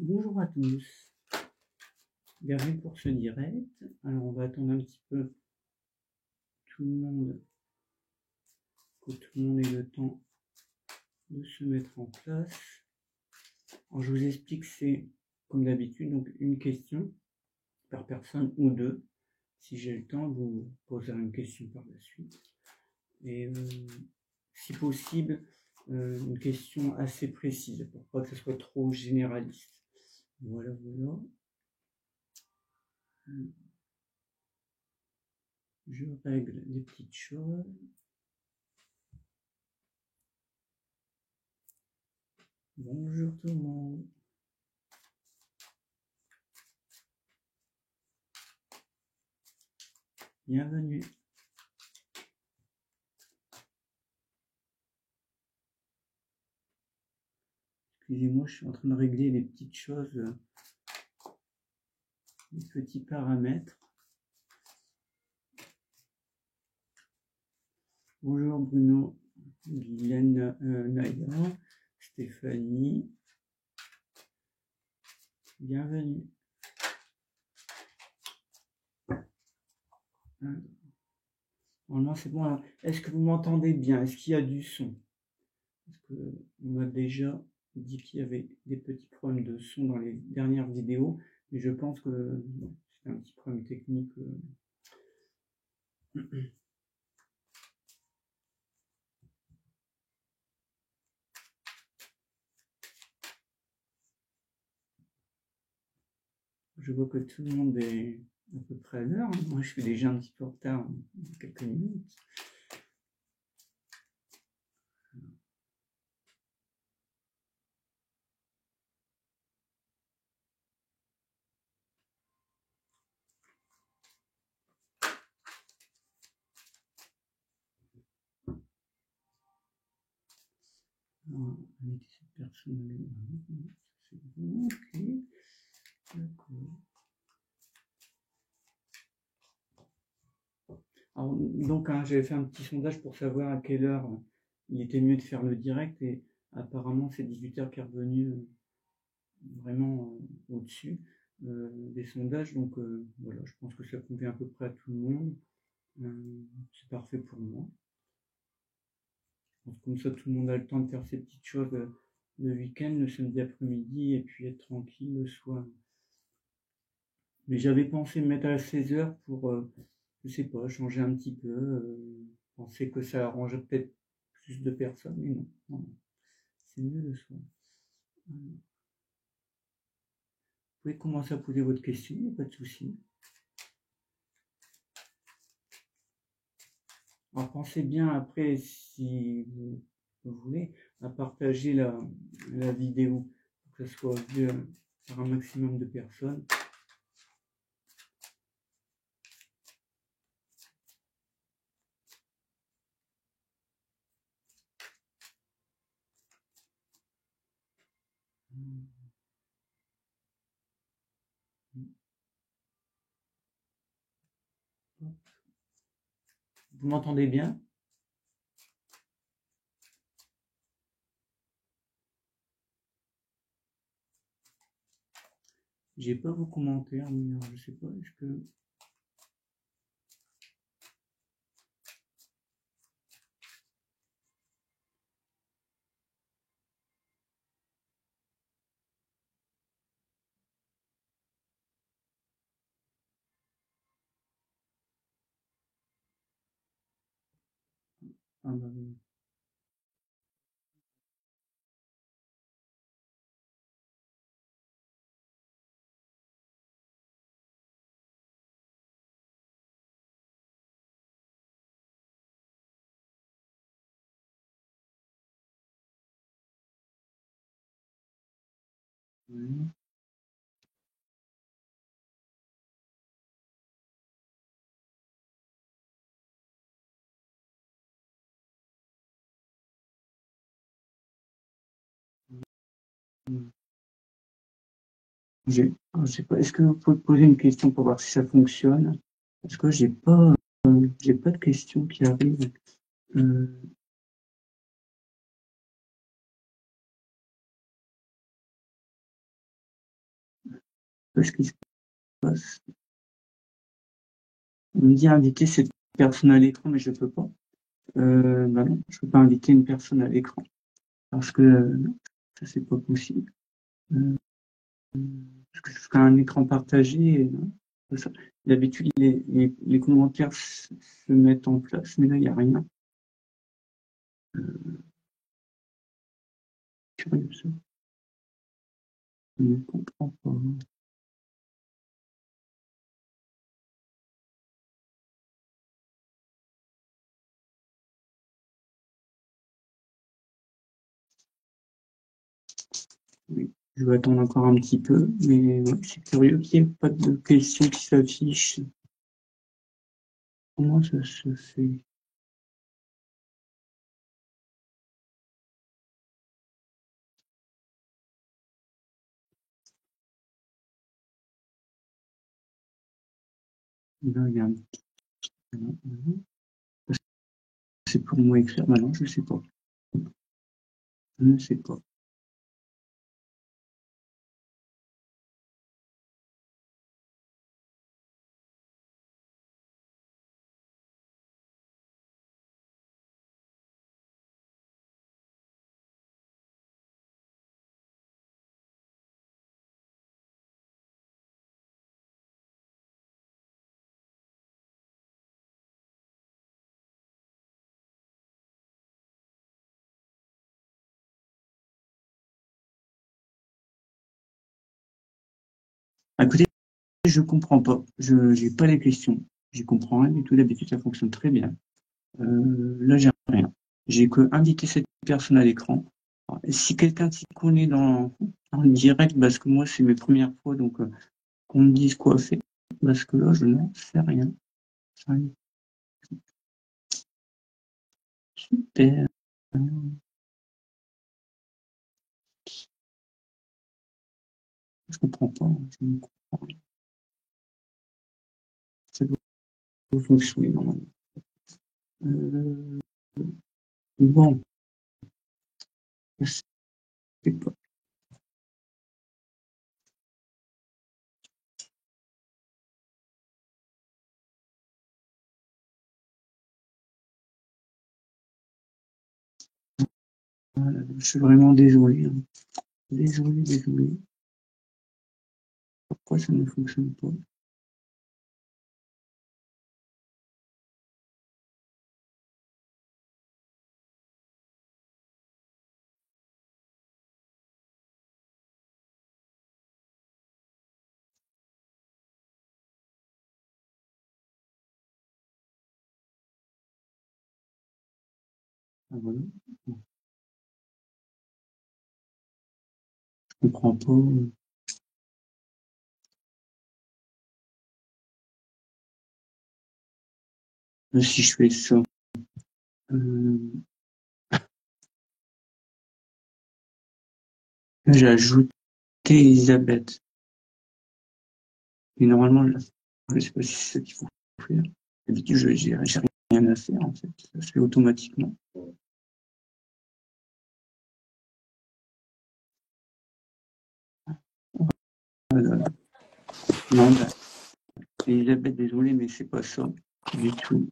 Bonjour à tous, bienvenue pour ce direct. Alors on va attendre un petit peu tout le monde, que tout le monde ait le temps de se mettre en place. Alors je vous explique, c'est comme d'habitude, donc une question par personne ou deux. Si j'ai le temps, vous poserez une question par la suite. Et si possible, une question assez précise, pour pas que ce soit trop généraliste. Voilà. Je règle les petites choses. Bonjour tout le monde. Bienvenue. Excusez-moi, je suis en train de régler les petites choses, les petits paramètres. Bonjour Bruno, Guylaine, Naya, Stéphanie. Bienvenue. Normalement c'est bon. Est-ce que vous m'entendez bien? Est-ce qu'il y a du son? Parce qu'on m'a déjà dit qu'il y avait des petits problèmes de son dans les dernières vidéos, mais je pense que c'est un petit problème technique. Je vois que tout le monde est à peu près à l'heure. Moi, je suis déjà un petit peu en retard, quelques minutes. Alors, inviter cette personne. C'est bon, ok. D'accord. Alors, donc, j'avais fait un petit sondage pour savoir à quelle heure il était mieux de faire le direct et apparemment c'est 18h qui est revenu vraiment au-dessus des sondages. Donc voilà, je pense que ça convient à peu près à tout le monde. C'est parfait pour moi. Comme ça, tout le monde a le temps de faire ses petites choses le week-end, le samedi après-midi, et puis être tranquille le soir. Mais j'avais pensé me mettre à 16h pour, je sais pas, changer un petit peu, penser que ça arrangeait peut-être plus de personnes, mais non. C'est mieux le soir. Vous pouvez commencer à poser votre question, il n'y a pas de souci. Alors pensez bien après, si vous voulez, à partager la vidéo pour que ça soit vu par un maximum de personnes. Vous m'entendez bien? J'ai pas vos commentaires, mais je sais pas, est-ce que... Ah bah, ouais. Je sais pas, est-ce que vous pouvez poser une question pour voir si ça fonctionne? Parce que j'ai pas de questions qui arrivent. ce qui se passe. On me dit inviter cette personne à l'écran, mais je peux pas. Bah non, je peux pas inviter une personne à l'écran parce que non, ça c'est pas possible. Euh, parce que je ferai un écran partagé. Et, non, ça. D'habitude, les commentaires se mettent en place, mais là, il n'y a rien. Curieux, ça. Je ne comprends pas. Oui, je vais attendre encore un petit peu, mais ouais, c'est curieux qu'il n'y ait pas de questions qui s'affichent. Comment ça se fait? Là, il y a un... C'est pour moi écrire. Bah non, je ne sais pas. Je ne sais pas. Écoutez, je comprends pas. Je n'ai pas les questions. J'y comprends rien du tout. D'habitude, ça fonctionne très bien. Là, j'ai rien. J'ai que invité cette personne à l'écran. Si quelqu'un s'y connaît dans le direct, parce que moi, c'est mes premières fois, donc qu'on me dise quoi faire, parce que là, je n'en sais rien. Super. Je comprends pas. Je ne comprends rien. Ça doit fonctionner normalement. Euh, bon, je sais pas. Voilà, je suis vraiment désolé, hein. Désolé, désolé. Pourquoi ça ne fonctionne pas? Ah, voilà. Bon, je comprends pas. Si je fais ça, euh, j'ai ajouté Elisabeth. Et normalement, je ne sais pas si c'est ça qu'il faut faire. D'habitude, j'ai rien à faire, en fait. Ça se fait automatiquement. Voilà. Non, bah, Elisabeth, désolé, mais c'est pas ça du tout.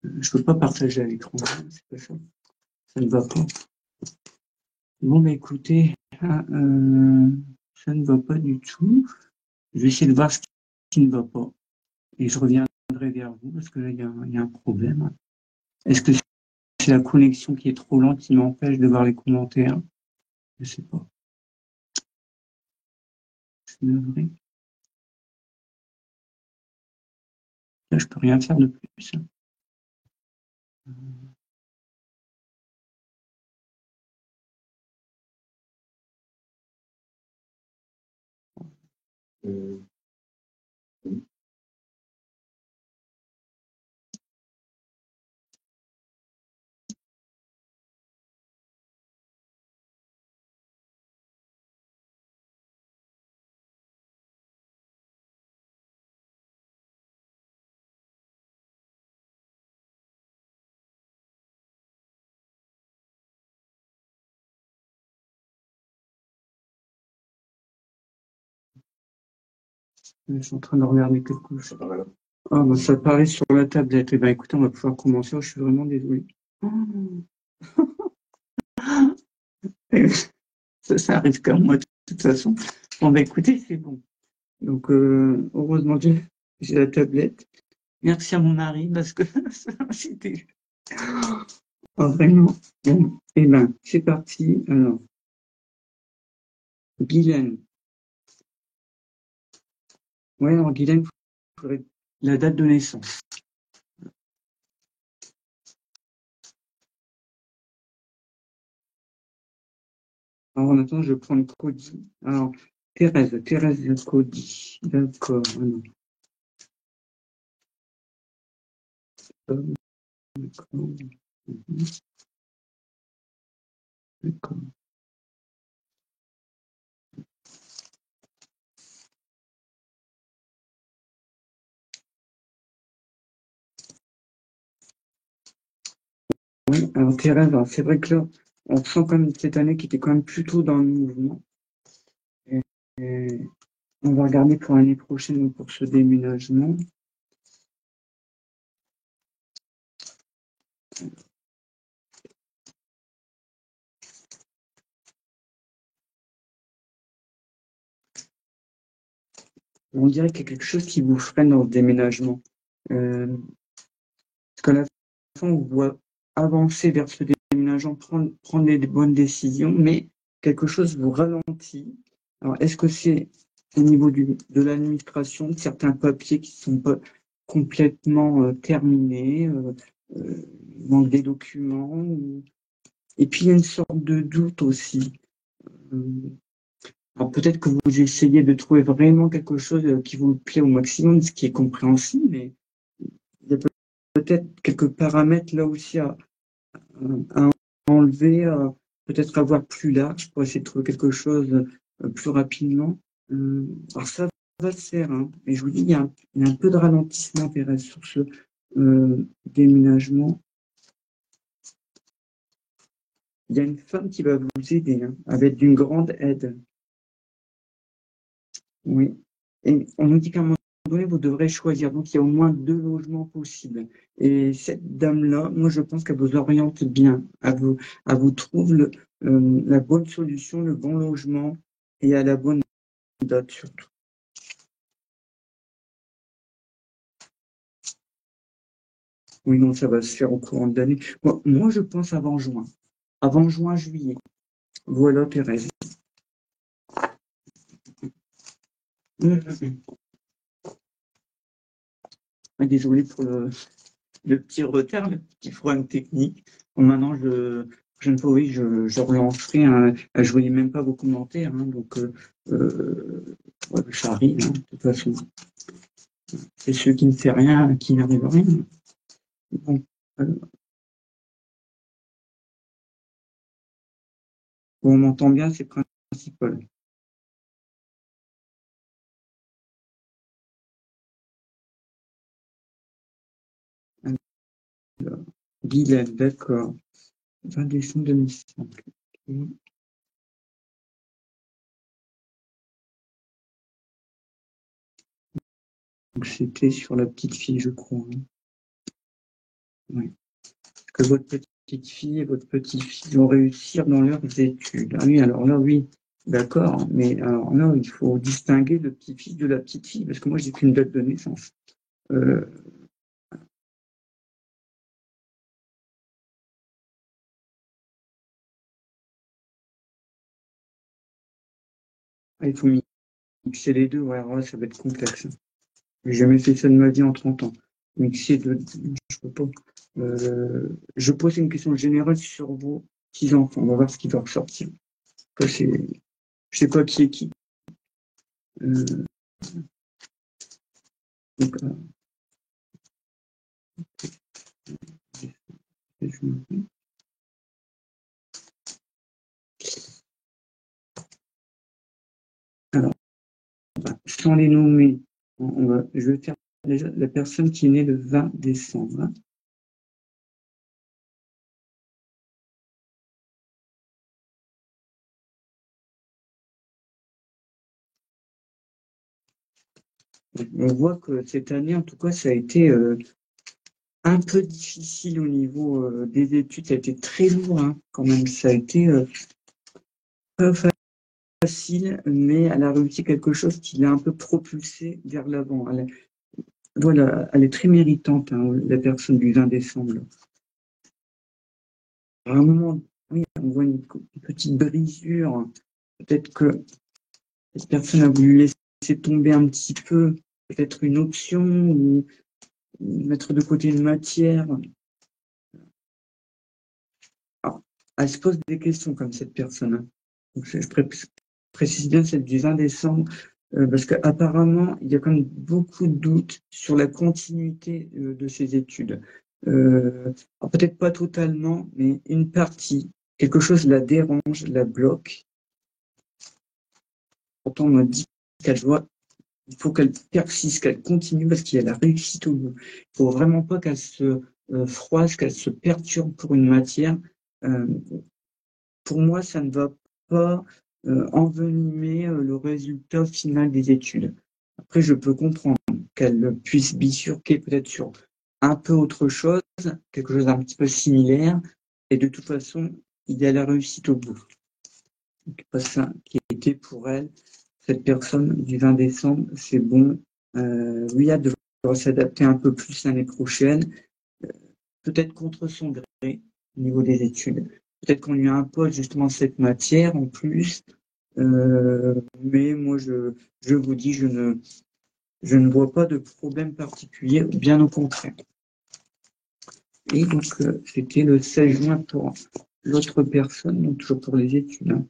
Je peux pas partager à l'écran, c'est pas ça. Ça ne va pas. Bon, bah écoutez, ça ne va pas du tout. Je vais essayer de voir ce qui ne va pas. Et je reviendrai vers vous parce que là, il y a un problème. Est-ce que c'est la connexion qui est trop lente qui m'empêche de voir les commentaires? Je ne sais pas. C'est navré. Là, je peux rien faire de plus. Je suis en train de regarder quelque chose. Ah, bah, ça paraît sur la tablette. Eh ben, écoutez, on va pouvoir commencer. Oh, je suis vraiment désolé. Oh. Ça arrive qu'à moi, de toute façon. Bon, bah, écoutez, c'est bon. Donc, heureusement, j'ai la tablette. Merci à mon mari, parce que c'était oh, vraiment. Bon, eh ben, c'est parti. Alors, Guylaine. Ouais, alors, Guylaine, il faudrait la date de naissance. Alors, en attendant, je prends le code. Alors, Thérèse Cody. D'accord. Alors, d'accord. Mhm, d'accord. Oui, alors Thérèse, alors, c'est vrai que là, on sent quand même cette année qui était quand même plutôt dans le mouvement. Et, et on va regarder pour l'année prochaine pour ce déménagement. On dirait qu'il y a quelque chose qui vous freine dans ce déménagement. Euh, Parce qu'à la fin, on voit avancer vers ce déménagement, prendre les bonnes décisions, mais quelque chose vous ralentit. Alors, est-ce que c'est au niveau de l'administration, de certains papiers qui ne sont pas complètement terminés, manque des documents, et puis il y a une sorte de doute aussi. Euh, Alors peut-être que vous essayez de trouver vraiment quelque chose qui vous plaît au maximum, ce qui est compréhensible, mais il y a peut-être quelques paramètres là aussi à enlever, peut-être avoir plus large pour essayer de trouver quelque chose plus rapidement. Alors ça va se faire, hein. Mais je vous dis, il y a un peu de ralentissement, Thérèse, sur ce déménagement. Il y a une femme qui va vous aider, hein, avec d'une grande aide. Oui. Et on nous dit qu'à un moment donné, vous devrez choisir. Donc, il y a au moins deux logements possibles. Et cette dame-là, moi, je pense qu'elle vous oriente bien. Elle vous trouve la bonne solution, le bon logement et à la bonne date surtout. Oui, non, ça va se faire au courant de l'année. Moi, je pense avant juin. Avant juin, juillet. Voilà, Thérèse. Désolé pour le petit retard, le petit problème technique. Bon, maintenant, prochaine fois, oui, je relancerai. Je voyais même pas vos commentaires, hein, donc ouais, ça arrive, hein, de toute façon. C'est ceux qui ne font rien, qui n'arrivent à rien. Bon, on m'entend bien, c'est principal. Alors, Guylaine, d'accord. 20 décembre 2005. Ok. Donc, c'était sur la petite fille, je crois, hein. Ouais. Que votre petite fille et votre petit-fils vont réussir dans leurs études. Ah oui, alors là, oui, d'accord, mais alors là, il faut distinguer le petit-fils de la petite fille, parce que moi, j'ai qu'une date de naissance. Euh, il faut mixer les deux, ouais, alors là, ça va être complexe. J'ai jamais fait ça de ma vie en 30 ans. Mixer deux, je peux pas. Je pose une question générale sur vos petits-enfants. On va voir ce qui va ressortir. Ça, je sais pas qui est qui. Euh, donc, alors, sans les nommer, je vais faire déjà la personne qui est née le 20 décembre, hein. On voit que cette année, en tout cas, ça a été un peu difficile au niveau des études. Ça a été très lourd, hein, quand même. Ça a été pas facile, mais elle a réussi quelque chose qui l'a un peu propulsée vers l'avant. Voilà, elle est très méritante, hein, la personne du 20 décembre. À un moment, oui, on voit une petite brisure. Peut-être que cette personne a voulu laisser tomber un petit peu, peut-être une option ou mettre de côté une matière. Alors, elle se pose des questions comme cette personne, hein. Donc, je précise bien celle du 20 décembre, parce qu'apparemment, il y a quand même beaucoup de doutes sur la continuité de ses études. Alors peut-être pas totalement, mais une partie, quelque chose la dérange, la bloque. Pourtant, on m'a dit qu'elle doit, il faut qu'elle persiste, qu'elle continue parce qu'il y a la réussite au bout. Il ne faut vraiment pas qu'elle se froisse, qu'elle se perturbe pour une matière. Euh, pour moi, ça ne va pas envenimer le résultat final des études. Après, je peux comprendre qu'elle puisse bifurquer peut-être sur un peu autre chose, quelque chose d'un petit peu similaire, et de toute façon, il y a la réussite au bout. Donc, pas ça qui était pour elle, cette personne du 20 décembre, c'est bon. Oui, elle devra s'adapter un peu plus l'année prochaine, peut-être contre son gré au niveau des études. Peut-être qu'on lui impose justement cette matière en plus, mais moi je vous dis, je ne vois pas de problème particulier, bien au contraire. Et donc c'était le 16 juin pour l'autre personne, donc toujours pour les études, hein.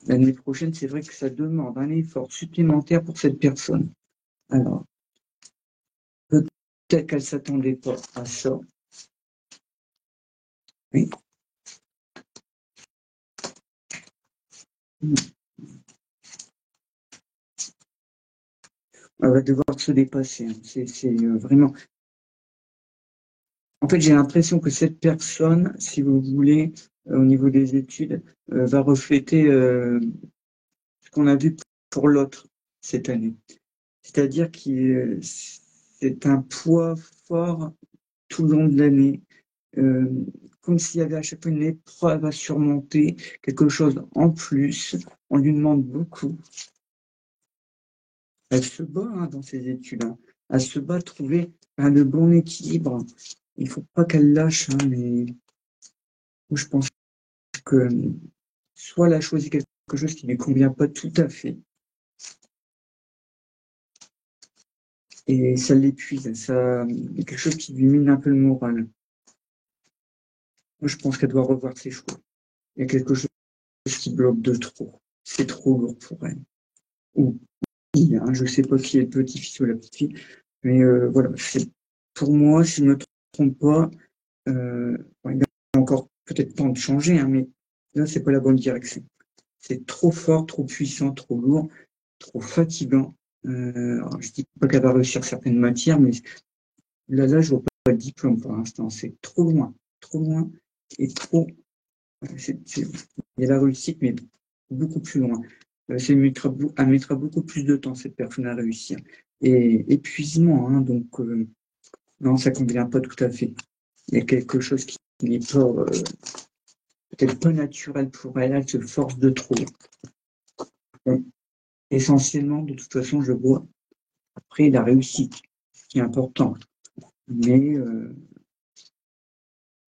L'année prochaine, c'est vrai que ça demande un effort supplémentaire pour cette personne. Alors, peut-être qu'elle ne s'attendait pas à ça. Oui. Elle va devoir se dépasser, hein. C'est vraiment. En fait, j'ai l'impression que cette personne, si vous voulez, au niveau des études, va refléter ce qu'on a vu pour l'autre cette année. C'est-à-dire que c'est un poids fort tout le long de l'année, euh, comme s'il y avait à chaque fois une épreuve à surmonter, quelque chose en plus. On lui demande beaucoup. Elle se bat, hein, dans ses études, hein. Elle se bat à trouver le bon équilibre. Il ne faut pas qu'elle lâche, hein, mais je pense que soit elle a choisi quelque chose qui ne lui convient pas tout à fait, et ça l'épuise, ça, quelque chose qui lui mine un peu le moral. Moi, je pense qu'elle doit revoir ses choix. Il y a quelque chose qui bloque de trop. C'est trop lourd pour elle. Ou hein, je ne sais pas qui est le petit-fils ou la petite-fille, mais voilà, pour moi, si je ne me trompe pas, il y a encore peut-être temps de changer, hein, mais là, c'est pas la bonne direction. C'est trop fort, trop puissant, trop lourd, trop fatigant. Alors, je dis pas qu'elle va réussir certaines matières, mais là, je vois pas le diplôme pour l'instant. C'est trop loin et trop. Il y a la réussite, mais beaucoup plus loin. Elle mettra beaucoup plus de temps, cette personne, à réussir. Et épuisement, hein, donc non, ça ne convient pas tout à fait. Il y a quelque chose qui n'est pas peut-être pas naturel pour elle, elle se force de trop. Bon, essentiellement, de toute façon, je vois après la réussite, ce qui est important. Mais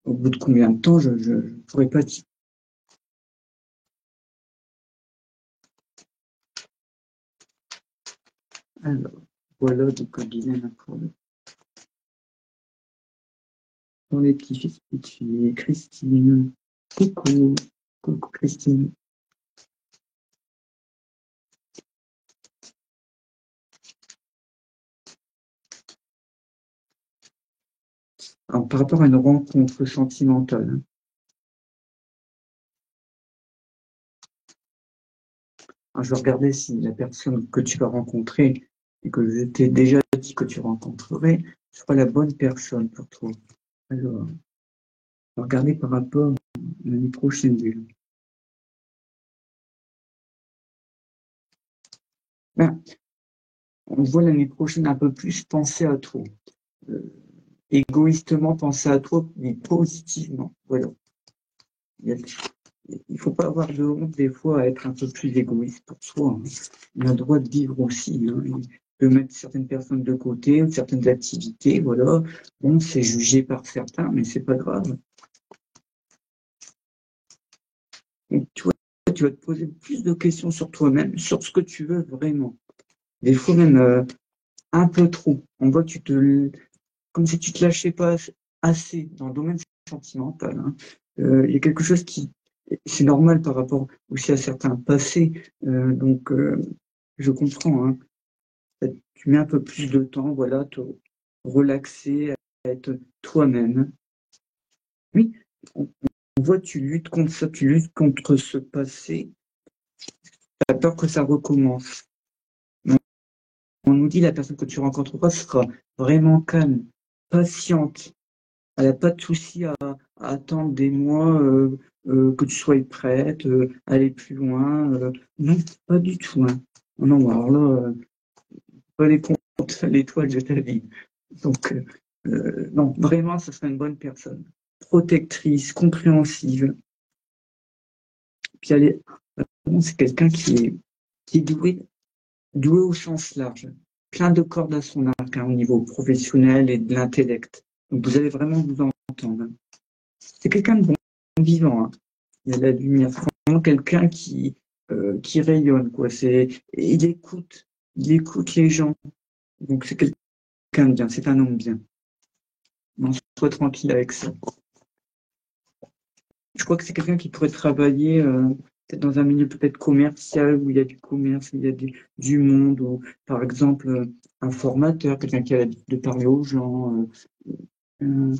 au bout de combien de temps, je ne pourrais pas dire. Alors, voilà, donc Guylaine pour les petits-fils, petites filles. Christine. Coucou. Coucou Christine. Alors, par rapport à une rencontre sentimentale, hein. Alors, je vais regarder si la personne que tu vas rencontrer et que je t'ai déjà dit que tu rencontrerais, sera la bonne personne pour toi. Alors, regardez par rapport à l'année prochaine déjà. Ben, on voit l'année prochaine un peu plus penser à toi. Euh, Égoïstement penser à toi, mais positivement. Voilà. Il ne faut pas avoir de honte des fois à être un peu plus égoïste pour soi, hein. On a le droit de vivre aussi, hein. On peut mettre certaines personnes de côté ou certaines activités, voilà. Bon, c'est jugé par certains, mais c'est pas grave. Donc, tu vas te poser plus de questions sur toi-même, sur ce que tu veux vraiment. Des fois même un peu trop. On voit que comme si tu te lâchais pas assez dans le domaine sentimental, hein. Il y a quelque chose qui, c'est normal par rapport aussi à certains passés, donc je comprends, hein. Tu mets un peu plus de temps, voilà, te relaxer, à être toi-même. Oui, on voit, tu luttes contre ça, tu luttes contre ce passé, tu as peur que ça recommence. On nous dit la personne que tu rencontreras sera vraiment calme, patiente. Elle n'a pas de souci à attendre des mois que tu sois prête, aller plus loin. Non, pas du tout, hein. Non, alors là, pas les comptes, l'étoile de ta vie. Donc, non, vraiment, ce serait une bonne personne. Protectrice, compréhensive. Puis c'est quelqu'un qui est doué au sens large, plein de cordes à son arc, hein, au niveau professionnel et de l'intellect. Donc vous allez vraiment vous entendre. C'est quelqu'un de bon vivant, hein. Il y a de la lumière, c'est vraiment quelqu'un qui rayonne, quoi. Il écoute les gens. Donc c'est quelqu'un de bien, c'est un homme bien. Non, sois tranquille avec ça. Je crois que c'est quelqu'un qui pourrait travailler peut-être dans un milieu peut-être commercial où il y a du commerce, où il y a du monde, ou par exemple un formateur, quelqu'un qui a l'habitude de parler aux gens. Euh,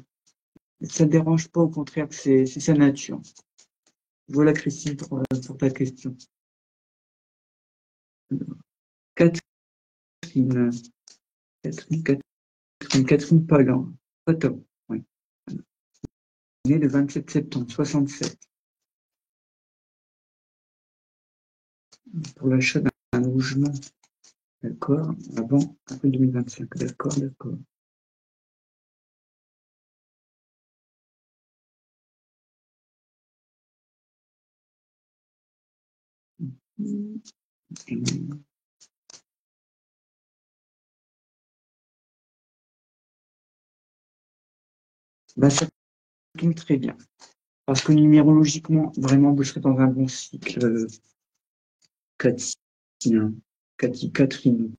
ça ne dérange pas, au contraire, c'est sa nature. Voilà, Christine, pour ta question. Catherine, Catherine Pagan, Potom, oui. Née le 27 septembre 67, pour l'achat d'un logement, d'accord, avant avril 2025, d'accord, d'accord. Bah, ça tombe très bien. Parce que numérologiquement, vraiment, vous serez dans un bon cycle, Cathy, hein. Catherine,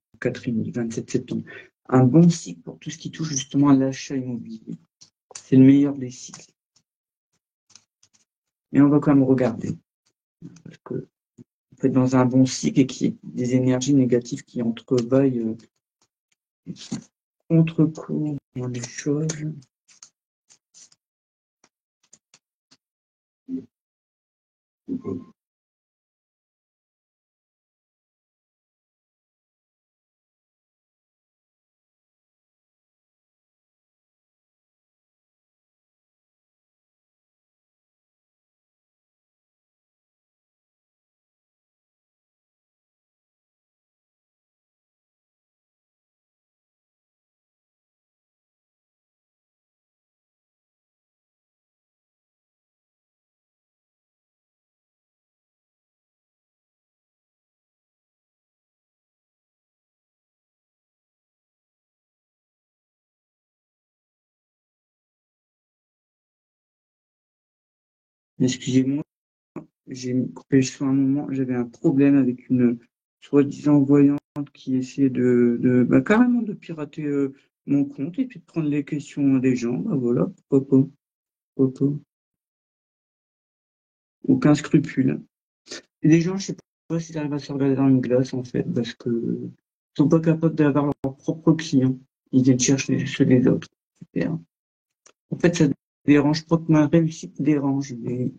du 27 septembre. Un bon cycle pour tout ce qui touche justement à l'achat immobilier. C'est le meilleur des cycles. Mais on va quand même regarder. Parce que vous êtes dans un bon cycle et qu'il y a des énergies négatives qui entrevaillent, qui contre-courent dans les choses. Excusez-moi, j'ai coupé le son un moment. J'avais un problème avec une soi-disant voyante qui essayait bah, carrément de pirater mon compte et puis de prendre les questions des gens. Bah voilà, pourquoi pas, pourquoi pas. Aucun scrupule. Et les gens, je sais pas s'ils arrivent à se regarder dans une glace, en fait, parce que ils sont pas capables d'avoir leurs propres clients. Ils viennent chercher chez les autres. Super. En fait, ça dérange pas que ma réussite dérange. Mais,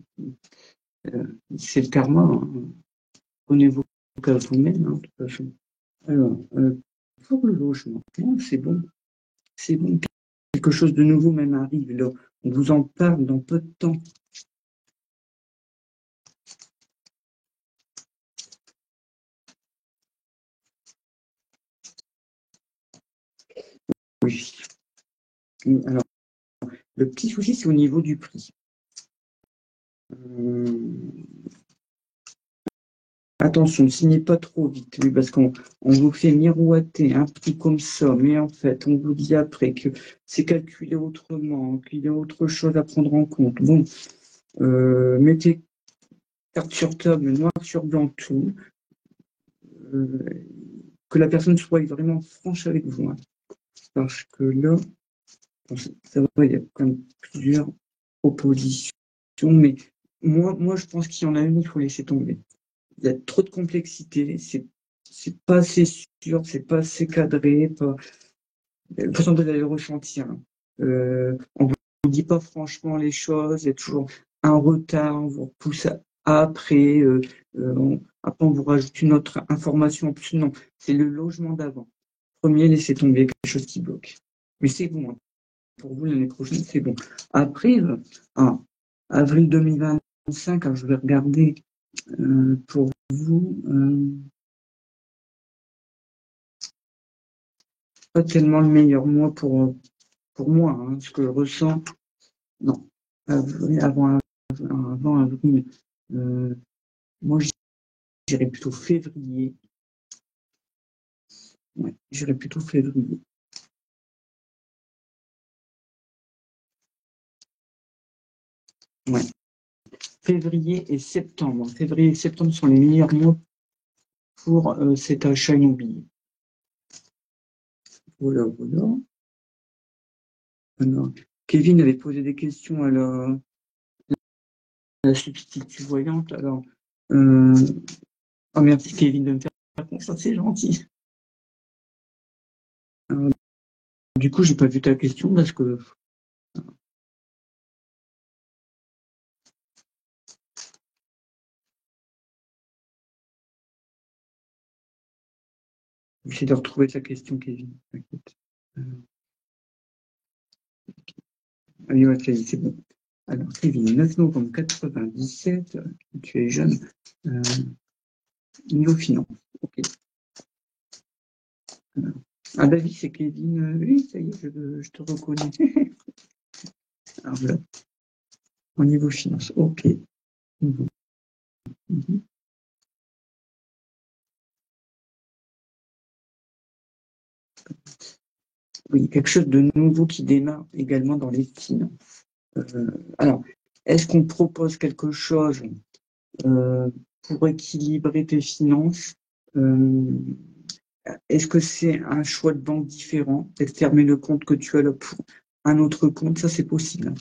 c'est le karma, hein. Prenez-vous qu'à vous-même, hein, de toute façon. Alors, pour le logement, non, c'est bon. C'est bon. Quelque chose de nouveau même arrive là. On vous en parle dans peu de temps. Oui. Alors, le petit souci, c'est au niveau du prix. Attention, ne signez pas trop vite, oui, parce qu'on vous fait miroiter un prix comme ça, mais en fait, on vous dit après que c'est calculé autrement, qu'il y a autre chose à prendre en compte. Bon, mettez carte sur table, noir sur blanc, tout. Que la personne soit vraiment franche avec vous, hein, parce que là, ça va, il y a quand même plusieurs propositions, mais moi, je pense qu'il y en a une, il faut laisser tomber. Il y a trop de complexité, c'est pas assez sûr, c'est pas assez cadré, pas. De toute façon, vous allez le ressentir, hein. On vous dit pas franchement les choses, il y a toujours un retard, on vous repousse après, après on vous rajoute une autre information en plus. Non, c'est le logement d'avant. Premier, laissez tomber quelque chose qui bloque. Mais c'est bon, hein. Pour vous, l'année prochaine, c'est bon. Après, en avril 2025, alors je vais regarder pour vous, pas tellement le meilleur mois pour moi, hein, ce que je ressens. Non, avant avril, moi j'irais plutôt février. Ouais, j'irais plutôt février. Ouais. Février et septembre. Février et septembre sont les meilleurs mois pour cet achat immobilier. Voilà, voilà. Alors, Kevin avait posé des questions à la substitut voyante. Alors, oh, merci Kevin de me faire confiance, c'est gentil. Du coup, j'ai pas vu ta question parce que j'essaie de retrouver ta question, Kevin. Allez, ouais, c'est bon. Alors, Kevin, 9 novembre 97, tu es jeune. Niveau finance. Ok. Ah, David, c'est Kevin. Oui, ça y est, je te reconnais. Alors là, au niveau finance. Ok. Oui, quelque chose de nouveau qui démarre également dans les finances. Alors, est-ce qu'on propose quelque chose pour équilibrer tes finances? Est-ce que c'est un choix de banque différent? Peut-être fermer le compte que tu as là pour un autre compte, ça c'est possible, hein.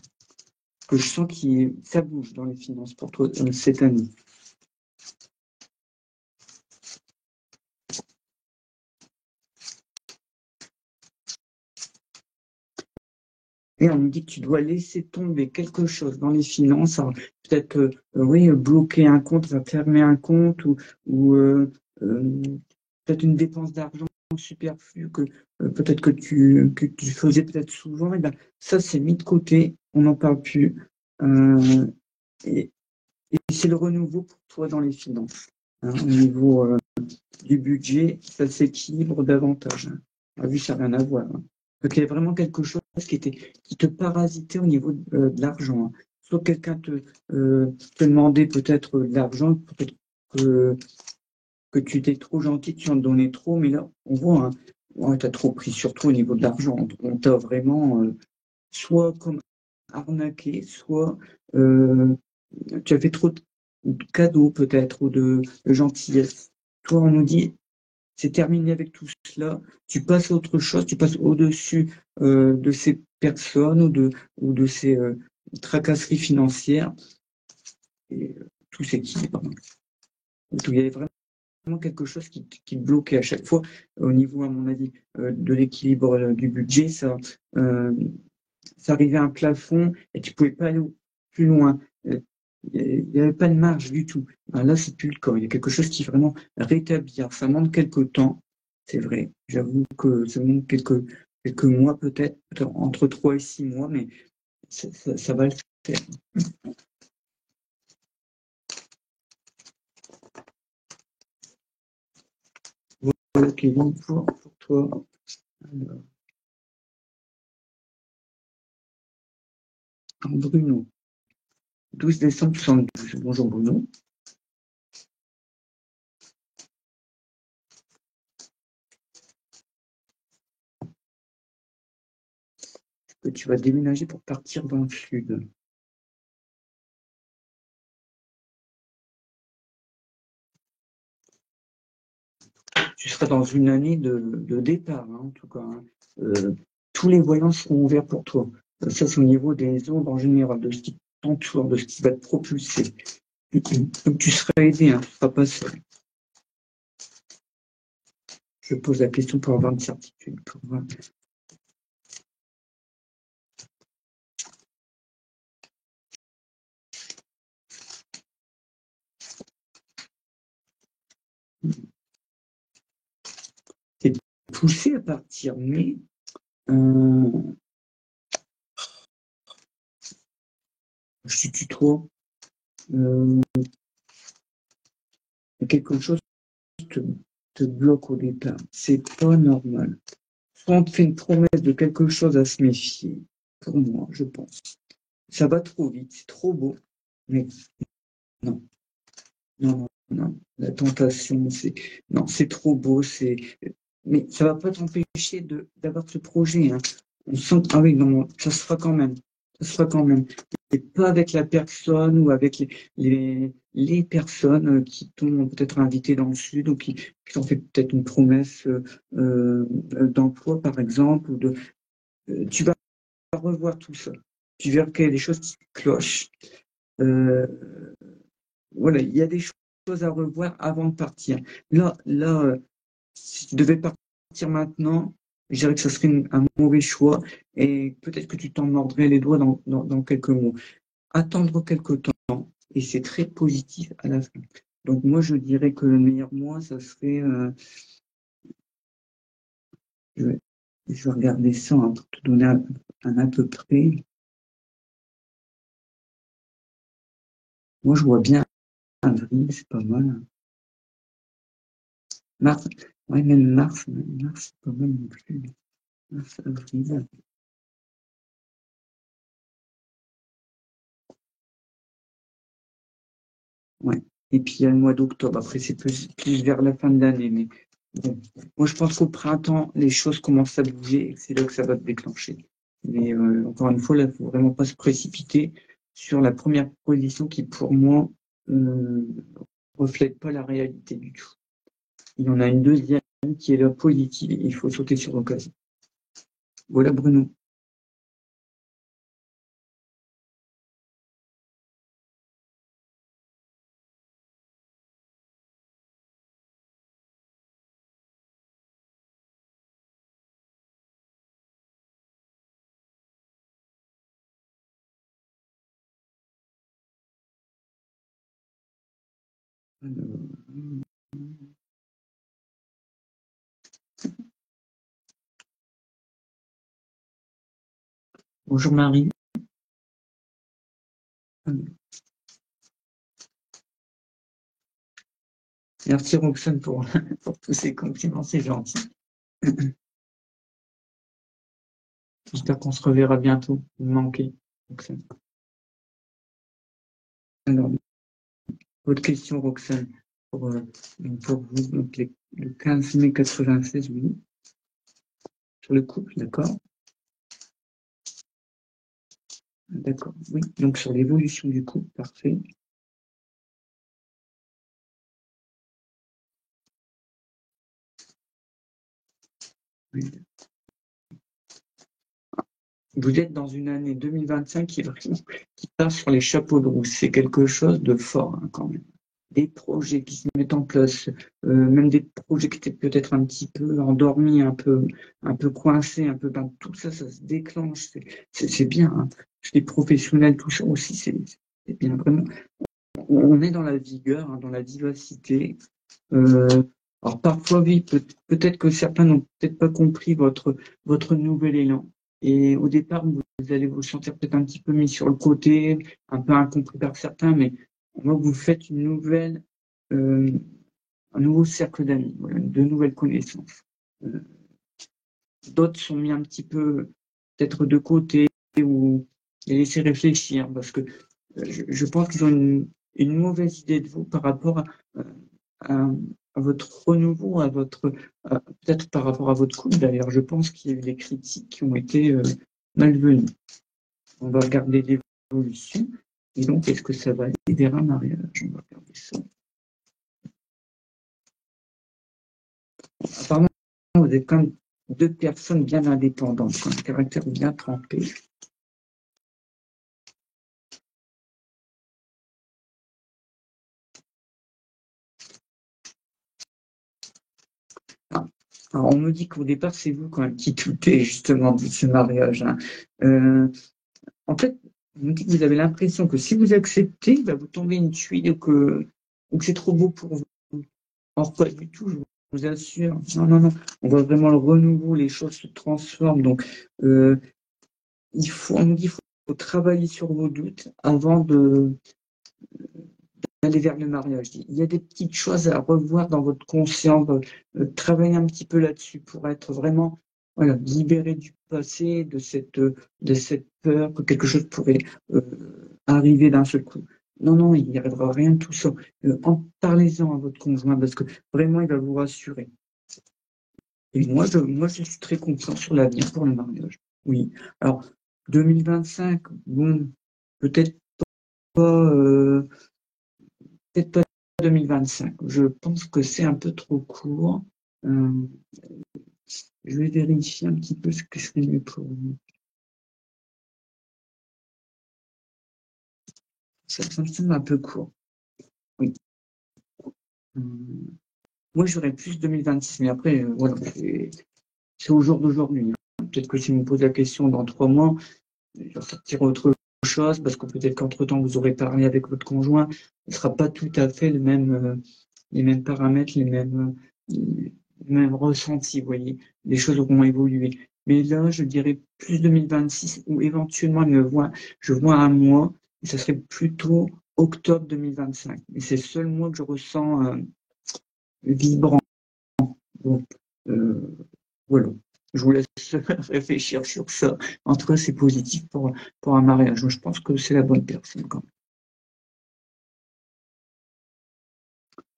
Que je sens que ça bouge dans les finances pour toi cette année. Et on me dit que tu dois laisser tomber quelque chose dans les finances. Peut-être oui, bloquer un compte, fermer un compte ou peut-être une dépense d'argent superflue que peut-être que tu faisais peut-être souvent. Et ben, ça, c'est mis de côté. On n'en parle plus. Et, et c'est le renouveau pour toi dans les finances, hein, au niveau du budget, ça s'équilibre davantage, hein. Ah oui, ça n'a rien à voir, hein. Donc, il y a vraiment quelque chose qui te parasitait au niveau de l'argent, hein. Soit quelqu'un te demandait peut-être de l'argent, peut-être que tu étais trop gentil, tu en donnais trop, mais là, on voit, hein, ouais, tu as trop pris, surtout au niveau de l'argent. On t'a vraiment soit comme arnaqué, soit tu as fait trop de cadeaux peut-être ou de gentillesse. Toi, on nous dit c'est terminé avec tout cela, tu passes à autre chose, tu passes au-dessus de ces personnes ou de ces tracasseries financières et tout s'équilibre. Donc, il y avait vraiment quelque chose qui bloquait à chaque fois au niveau, à mon avis, de l'équilibre du budget. Ça arrivait à un plafond et tu ne pouvais pas aller plus loin. Il n'y avait pas de marge du tout. Ben là, c'est plus le cas. Il y a quelque chose qui est vraiment rétabli. Alors, ça demande quelque temps. c'est vrai. J'avoue que ça manque quelques mois peut-être entre 3 et 6 mois, mais ça va le faire. Voilà, Kevin, pour toi. Alors, Bruno, 12 décembre 72. Bonjour Bruno. Que tu vas déménager pour partir dans le sud. Tu seras dans une année de départ, hein, en tout cas. Hein. Tous les voyants seront ouverts pour toi. Ça, c'est au niveau des ondes en général, de ce qui t'entoure, de ce qui va te propulser. Donc, tu seras aidé, hein, tu ne seras pas seul. Je pose la question pour avoir une certitude. T'es poussé à partir, mais je suis tutoie. Quelque chose te bloque au départ. C'est pas normal. Soit on te fait une promesse de quelque chose à se méfier, pour moi, je pense. Ça va trop vite, c'est trop beau, mais non, non, non. La tentation, c'est trop beau, mais ça va pas t'empêcher d'avoir ce projet. Hein. On sent, ah oui, non, ça se fera quand même. Ça se fera quand même. Et pas avec la personne ou avec les personnes qui t'ont peut-être invité dans le sud ou qui t'ont fait peut-être une promesse d'emploi, par exemple, ou tu vas revoir tout ça. Tu verras qu'il y a des choses qui clochent. Euh, voilà, il y a des choses à revoir avant de partir. Là, si tu devais partir maintenant, je dirais que ce serait un mauvais choix et peut-être que tu t'en mordrais les doigts dans quelques mots. Attendre quelques temps et c'est très positif à la fin. Donc moi, je dirais que le meilleur mois, ça serait, je vais, je vais regarder ça hein, pour te donner un à peu près. Moi, je vois bien avril, c'est pas mal. Hein. Mars, ouais, même mars, c'est pas mal non plus. Mars, avril. Ouais. Et puis il y a le mois d'octobre. Après, c'est plus vers la fin de l'année. Mais bon. Moi, je pense qu'au printemps, les choses commencent à bouger et c'est là que ça va se déclencher. Mais encore une fois, là, il ne faut vraiment pas se précipiter sur la première position qui, pour moi, ne reflète pas la réalité du tout. Il y en a une deuxième qui est la positive. Il faut sauter sur l'occasion. Voilà, Bruno. Bonjour Marie. Merci Roxane pour tous ces compliments, c'est gentil. J'espère qu'on se reverra bientôt. Vous me manquez, Roxane. Alors, votre question, Roxane, pour vous, donc le 15 mai 96, oui, sur le couple, d'accord? D'accord, oui, donc sur l'évolution du couple, parfait. Oui. Vous êtes dans une année 2025 qui part sur les chapeaux de roue. C'est quelque chose de fort hein, quand même. Des projets qui se mettent en place, même des projets qui étaient peut-être un petit peu endormis, un peu coincés, un peu, ben, tout ça, ça se déclenche. C'est bien. Hein. Les professionnels, tout ça aussi, c'est bien. Vraiment, on est dans la vigueur, hein, dans la vivacité. Alors parfois, oui, peut-être que certains n'ont peut-être pas compris votre nouvel élan. Et au départ, vous allez vous sentir peut-être un petit peu mis sur le côté, un peu incompris par certains, mais on voit que vous faites euh, un nouveau cercle d'amis, voilà, de nouvelles connaissances. Euh, D'autres sont mis un petit peu peut-être de côté ou les laisser réfléchir parce que je pense qu'ils ont une mauvaise idée de vous par rapport à, à votre renouveau, peut-être par rapport à votre couple d'ailleurs. Je pense qu'il y a eu des critiques qui ont été malvenues. On va regarder l'évolution. Et donc, est-ce que ça va aller vers un mariage? On va regarder ça. Apparemment, vous êtes quand même deux personnes bien indépendantes, un caractère bien trempé. Alors, on me dit qu'au départ, c'est vous quand même qui doutez justement de ce mariage. Hein. En fait, on me dit que vous avez l'impression que si vous acceptez, vous tombez une tuile ou que c'est trop beau pour vous. Or, pas du tout, je vous assure. Non, non, non. On voit vraiment le renouveau, les choses se transforment. Donc, on nous dit qu'il faut travailler sur vos doutes avant d'aller vers le mariage. Il y a des petites choses à revoir dans votre conscience, travailler un petit peu là-dessus pour être vraiment voilà, libéré du passé, de cette peur que quelque chose pourrait arriver d'un seul coup. Non, non, il n'y arrivera rien de tout ça. En parlez-en à votre conjoint parce que vraiment, il va vous rassurer. Et moi, je suis très confiant sur l'avenir pour le mariage. Oui. Alors, 2025, bon, peut-être pas. Peut-être pas 2025. Je pense que c'est un peu trop court. Euh, je vais vérifier un petit peu ce que serait mieux pour vous. Ça me semble un peu court. Oui. Euh, Moi, j'aurais plus 2026, mais après, voilà, c'est au jour d'aujourd'hui. Hein. Peut-être que si vous me posez la question dans 3 mois, il va sortir autre chose, parce que peut-être qu'entre-temps, vous aurez parlé avec votre conjoint. Ce ne sera pas tout à fait les mêmes paramètres, les mêmes ressentis, vous voyez. Les choses auront évolué. Mais là, je dirais plus 2026, ou éventuellement, je vois un mois, et ça serait plutôt octobre 2025. Et c'est le seul mois que je ressens vibrant. Donc, euh, voilà. Je vous laisse réfléchir sur ça. En tout cas, c'est positif pour un mariage. Je pense que c'est la bonne personne quand même.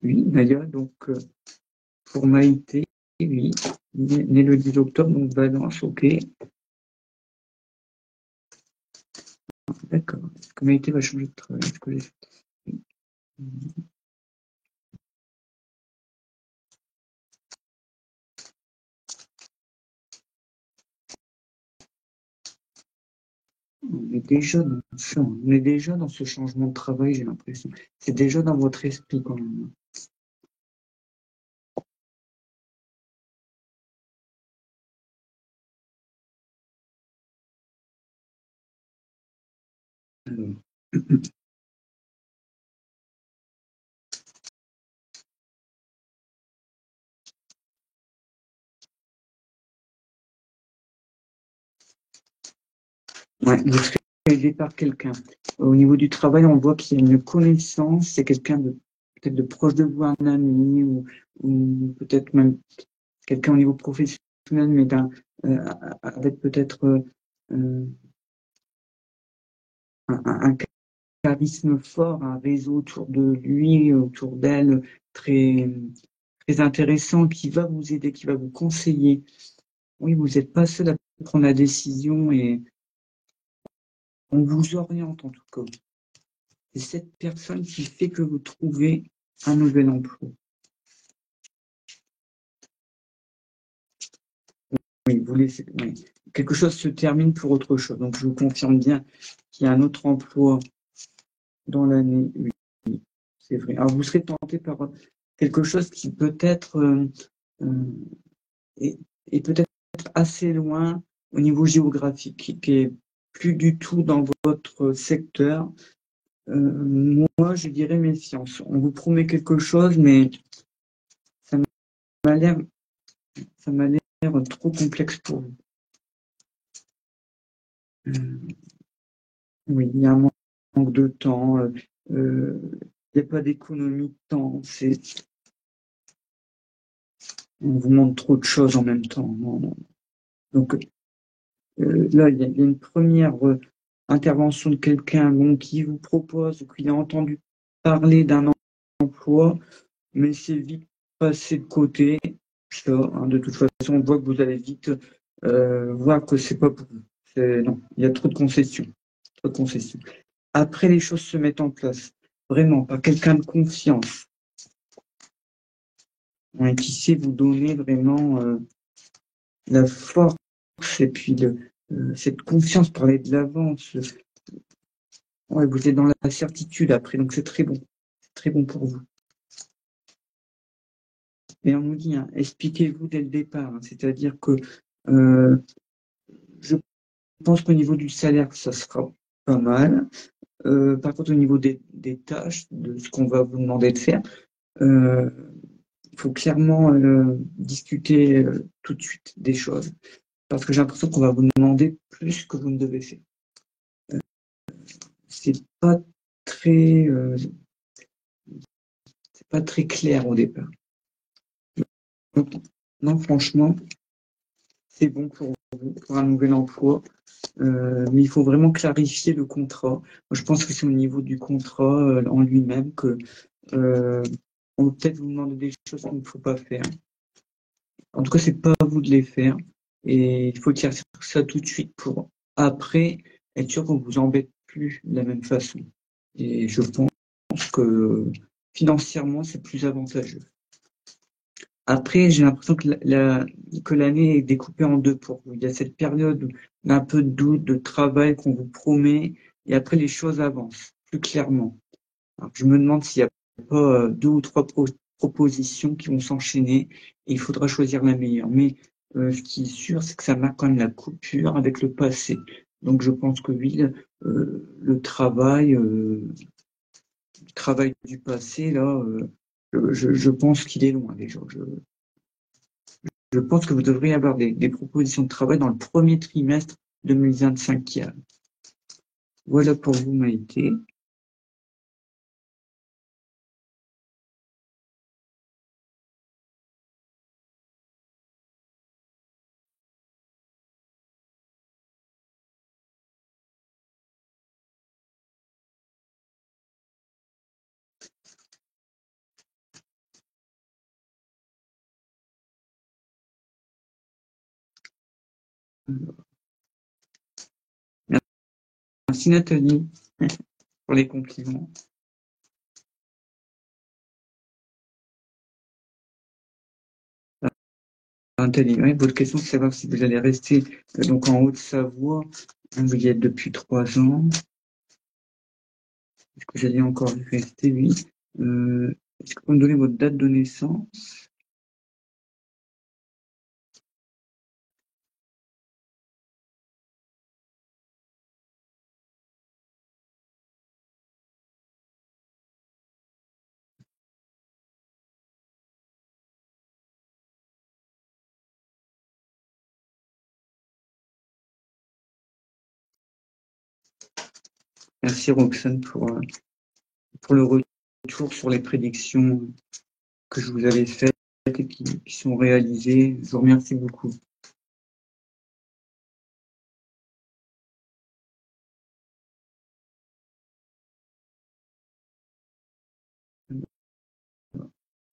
Oui, Nadia, donc pour Maïté, oui, né le 10 octobre, donc Valence, ok. D'accord. Est-ce que Maïté va changer de travail? On est déjà dans ça. On est déjà dans ce changement de travail, j'ai l'impression. C'est déjà dans votre esprit quand même. Alors, ouais, vous serez aidé par quelqu'un. Au niveau du travail, on voit qu'il y a une connaissance, c'est quelqu'un de peut-être de proche de vous, un ami, ou peut-être même quelqu'un au niveau professionnel, mais euh, avec peut-être un charisme fort, un réseau autour de lui, autour d'elle, très, très intéressant, qui va vous aider, qui va vous conseiller. Oui, vous n'êtes pas seul à prendre la décision et on vous oriente en tout cas. C'est cette personne qui fait que vous trouvez un nouvel emploi. Oui, oui. Quelque chose se termine pour autre chose. Donc, je vous confirme bien qu'il y a un autre emploi dans l'année. Oui, c'est vrai. Alors, vous serez tenté par quelque chose qui peut-être euh, est, est peut-être assez loin au niveau géographique, qui est plus du tout dans votre secteur. Moi, je dirais méfiance. On vous promet quelque chose, mais ça m'a l'air, ça m'a l'air trop complexe pour vous. Oui, il y a un manque de temps, il n'y a pas d'économie de temps, on vous demande trop de choses en même temps. Non, non. Donc là, il y a une première intervention de quelqu'un qui vous propose, ou qui a entendu parler d'un emploi, mais c'est vite passé de côté. Ça, hein, de toute façon, on voit que vous allez vite voir que c'est pas pour vous. Non, il y a trop de concessions. Trop de concessions. Après, les choses se mettent en place. Vraiment, par quelqu'un de confiance, hein, qui sait vous donner vraiment la force et puis cette confiance pour aller de l'avant. Ouais, vous êtes dans la certitude après, donc c'est très bon. C'est très bon pour vous. Et on nous dit, hein, expliquez-vous dès le départ. Hein, c'est-à-dire que je pense qu'au niveau du salaire, ça sera pas mal. Par contre, au niveau des tâches, de ce qu'on va vous demander de faire, il faut clairement discuter tout de suite des choses. Parce que j'ai l'impression qu'on va vous demander plus que vous ne devez faire. C'est pas très, c'est pas très clair au départ. Donc, non, franchement, c'est bon pour vous, pour un nouvel emploi. Mais il faut vraiment clarifier le contrat. Moi, je pense que c'est au niveau du contrat en lui-même que on va peut-être vous demander des choses qu'il ne faut pas faire. En tout cas, c'est pas à vous de les faire. Et il faut éclaircir ça tout de suite pour après être sûr qu'on vous embête plus de la même façon. Et je pense que financièrement, c'est plus avantageux. Après, j'ai l'impression que que l'année est découpée en deux pour vous. Il y a cette période d'un peu de doute, de travail qu'on vous promet, et après les choses avancent plus clairement. Alors, je me demande s'il n'y a pas deux ou trois propositions qui vont s'enchaîner, et il faudra choisir la meilleure. Mais ce qui est sûr, c'est que ça marque quand même la coupure avec le passé. Donc je pense que oui, le travail du passé, là, je pense qu'il est loin déjà. Je pense que vous devriez avoir des propositions de travail dans le premier trimestre 2025 qui arrive. Voilà pour vous, Maïté. Merci Nathalie pour les compliments. Nathalie, oui, votre question, c'est savoir si vous allez rester donc en Haute-Savoie. Vous y êtes depuis 3 ans. Est-ce que j'allais encore y rester? Oui. Est-ce que vous me donnez votre date de naissance? Merci Roxane pour le retour sur les prédictions que je vous avais faites et qui sont réalisées. Je vous remercie beaucoup.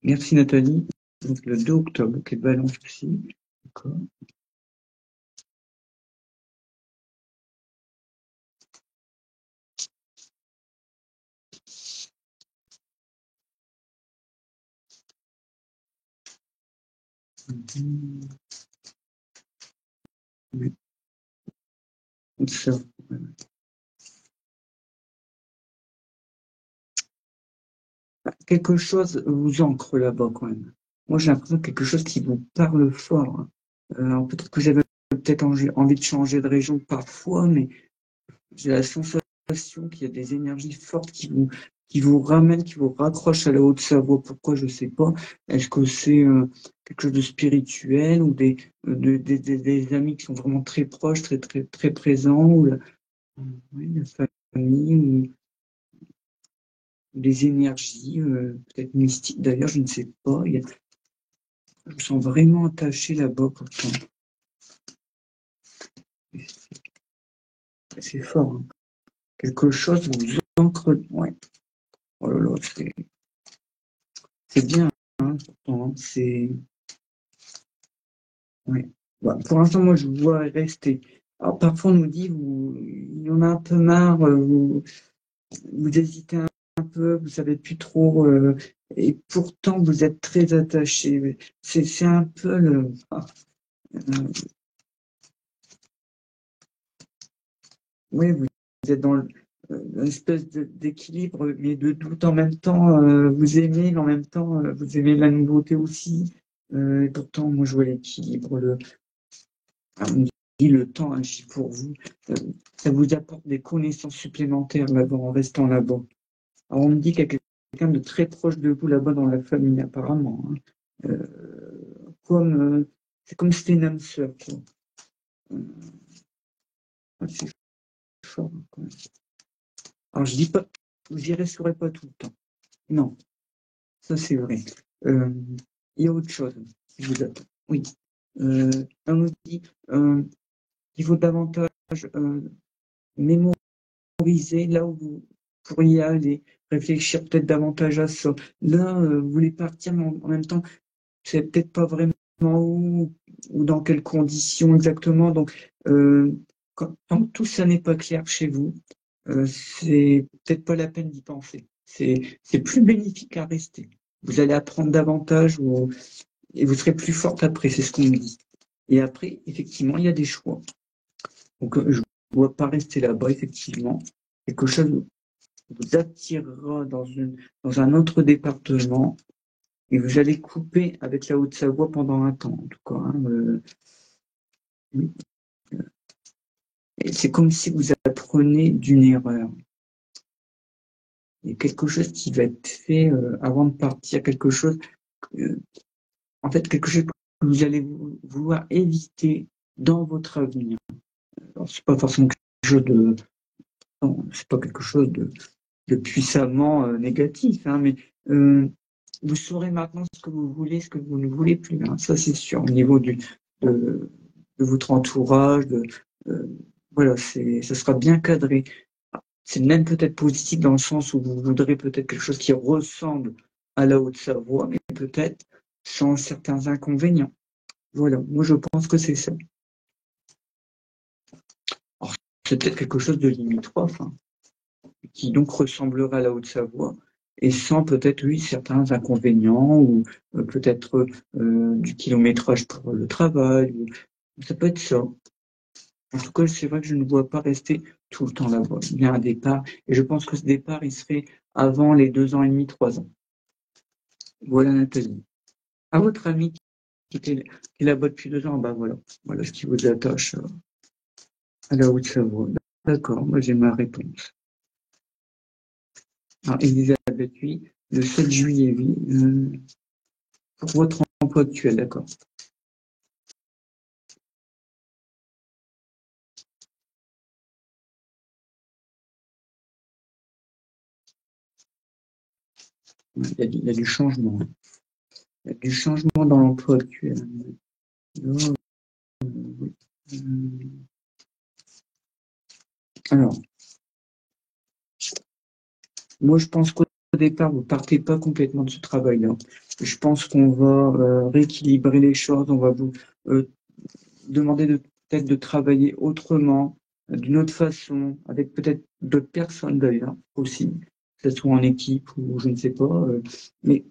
Merci Nathalie. Donc le 2 octobre, ok, balance aussi. D'accord. Ça, quelque chose vous ancre là-bas quand même. Moi, j'ai l'impression que quelque chose qui vous parle fort. Alors, peut-être que j'avais peut-être envie de changer de région parfois, mais j'ai la sensation qu'il y a des énergies fortes qui vous ramène, qui vous raccroche à la Haute-Savoie. Pourquoi, je sais pas. Est-ce que c'est quelque chose de spirituel ou des amis qui sont vraiment très proches, très, très, très présents, ou oui, la famille, ou des énergies, peut-être mystiques d'ailleurs, je ne sais pas. Je me sens vraiment attaché là-bas pourtant. C'est fort, hein. Quelque chose vous ancre. Ouais. Oh là là, c'est bien, hein, pourtant, hein. C'est. Ouais. Bah, pour l'instant, moi, je vous vois rester. Alors, parfois, on nous dit, il y en a un peu marre, vous hésitez un peu, vous savez plus trop, et pourtant, vous êtes très attaché. C'est un peu euh, oui, vous êtes dans une espèce d'équilibre, mais de doute en même temps. Vous aimez, mais en même temps, vous aimez la nouveauté aussi. Et pourtant, moi, je vois l'équilibre. On dit le temps agit pour vous. Euh, Ça vous apporte des connaissances supplémentaires là-bas, en restant là-bas. Alors, on me dit qu'il y a quelqu'un de très proche de vous là-bas dans la famille, apparemment, hein. C'est comme si c'était une âme sœur, quoi. Euh, c'est fort, hein, quand même. Alors, je dis pas, vous y resterez pas tout le temps. Non, ça c'est vrai. Euh, il y a autre chose qui vous attend. Oui. On nous dit qu'il faut davantage mémoriser là où vous pourriez aller, réfléchir peut-être davantage à ça. Là, vous voulez partir, mais en même temps, vous savez peut-être pas vraiment où ou dans quelles conditions exactement. Donc, tant que tout ça n'est pas clair chez vous, c'est peut-être pas la peine d'y penser. C'est plus bénéfique à rester. Vous allez apprendre davantage et vous serez plus forte après, c'est ce qu'on me dit. Et après, effectivement, il y a des choix. Donc, je ne dois pas rester là-bas, effectivement. Quelque chose vous attirera dans un autre département et vous allez couper avec la Haute-Savoie pendant un temps, en tout cas, hein. Oui. Et c'est comme si vous apprenez d'une erreur. Il y a quelque chose qui va être fait avant de partir, quelque chose, euh, en fait, quelque chose que vous allez vouloir éviter dans votre avenir. Alors, c'est pas forcément quelque chose de, non, c'est pas quelque chose de puissamment négatif, hein, mais vous saurez maintenant ce que vous voulez, ce que vous ne voulez plus, hein, ça c'est sûr. Au niveau de, de votre entourage, euh, voilà, ça sera bien cadré. C'est même peut-être positif dans le sens où vous voudrez peut-être quelque chose qui ressemble à la Haute-Savoie, mais peut-être sans certains inconvénients. Voilà, moi je pense que c'est ça. Alors, c'est peut-être quelque chose de limitrophe, hein, qui donc ressemblerait à la Haute-Savoie, et sans peut-être, oui, certains inconvénients, ou peut-être du kilométrage pour le travail, ça peut être ça. En tout cas, c'est vrai que je ne vois pas rester tout le temps là-bas. Il y a un départ, et je pense que ce départ, il serait avant les 2 ans et demi, 3 ans. Voilà, Nathalie. À votre ami qui est là-bas depuis 2 ans, bah voilà. Voilà ce qui vous attache à la Haute-Savoie. D'accord, moi j'ai ma réponse. Alors, Elisabeth, oui, le 7 juillet, oui. Pour votre emploi actuel, d'accord. Il y a du changement. Il y a du changement dans l'emploi actuel. Alors, oui. Alors, moi, je pense qu'au départ, vous partez pas complètement de ce travail-là. Je pense qu'on va rééquilibrer les choses. On va vous euh, demander peut-être de travailler autrement, d'une autre façon, avec peut-être d'autres personnes d'ailleurs aussi, que ce soit en équipe ou je ne sais pas. Mais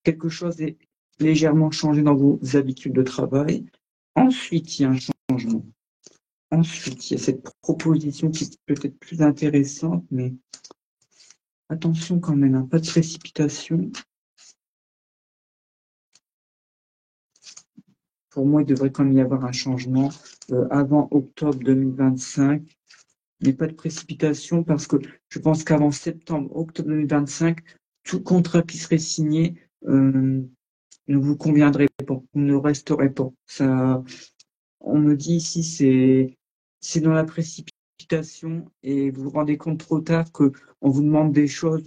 quelque chose est légèrement changé dans vos habitudes de travail. Ensuite, il y a un changement. Ensuite, il y a cette proposition qui est peut-être plus intéressante, mais attention quand même, hein, pas de précipitation. Pour moi, il devrait quand même y avoir un changement avant octobre 2025. mais pas de précipitation parce que je pense qu'avant septembre, octobre 2025, tout contrat qui serait signé ne vous conviendrait pas, ne resterait pas. Ça, on me dit ici, c'est dans la précipitation et vous vous rendez compte trop tard que on vous demande des choses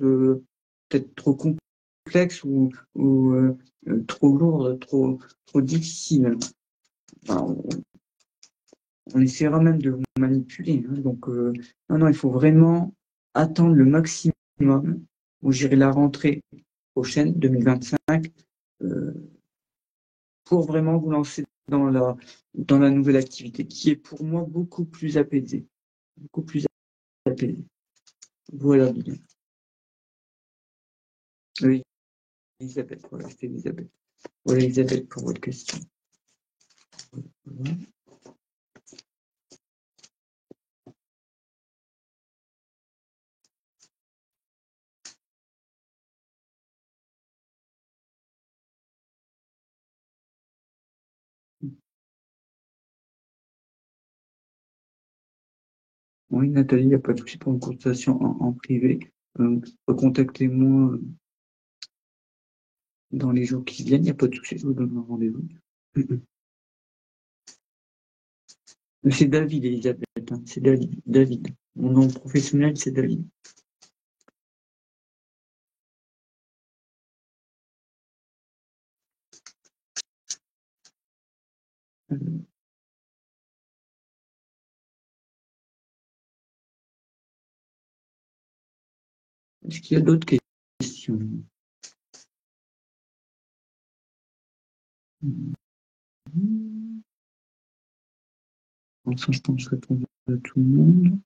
peut-être trop complexes ou trop lourdes, trop difficiles. Enfin, on essaiera même de vous manipuler. Hein. Donc, non, il faut vraiment attendre le maximum. Moi, j'irai la rentrée prochaine, 2025, euh, pour vraiment vous lancer dans la nouvelle activité, qui est pour moi beaucoup plus apaisée. Beaucoup plus apaisée. Voilà, Lilian. Oui, Elisabeth, voilà, c'était Elisabeth. Voilà, Elisabeth, pour votre question. Voilà. Oui, Nathalie, il n'y a pas de souci pour une consultation en privé. Recontactez-moi dans les jours qui viennent, il n'y a pas de souci, je vous donne un rendez-vous. C'est David, Elisabeth, hein, c'est David, David. Mon nom professionnel, c'est David. Est-ce qu'il y a d'autres questions? Enfin, je pense que je réponds à tout le monde.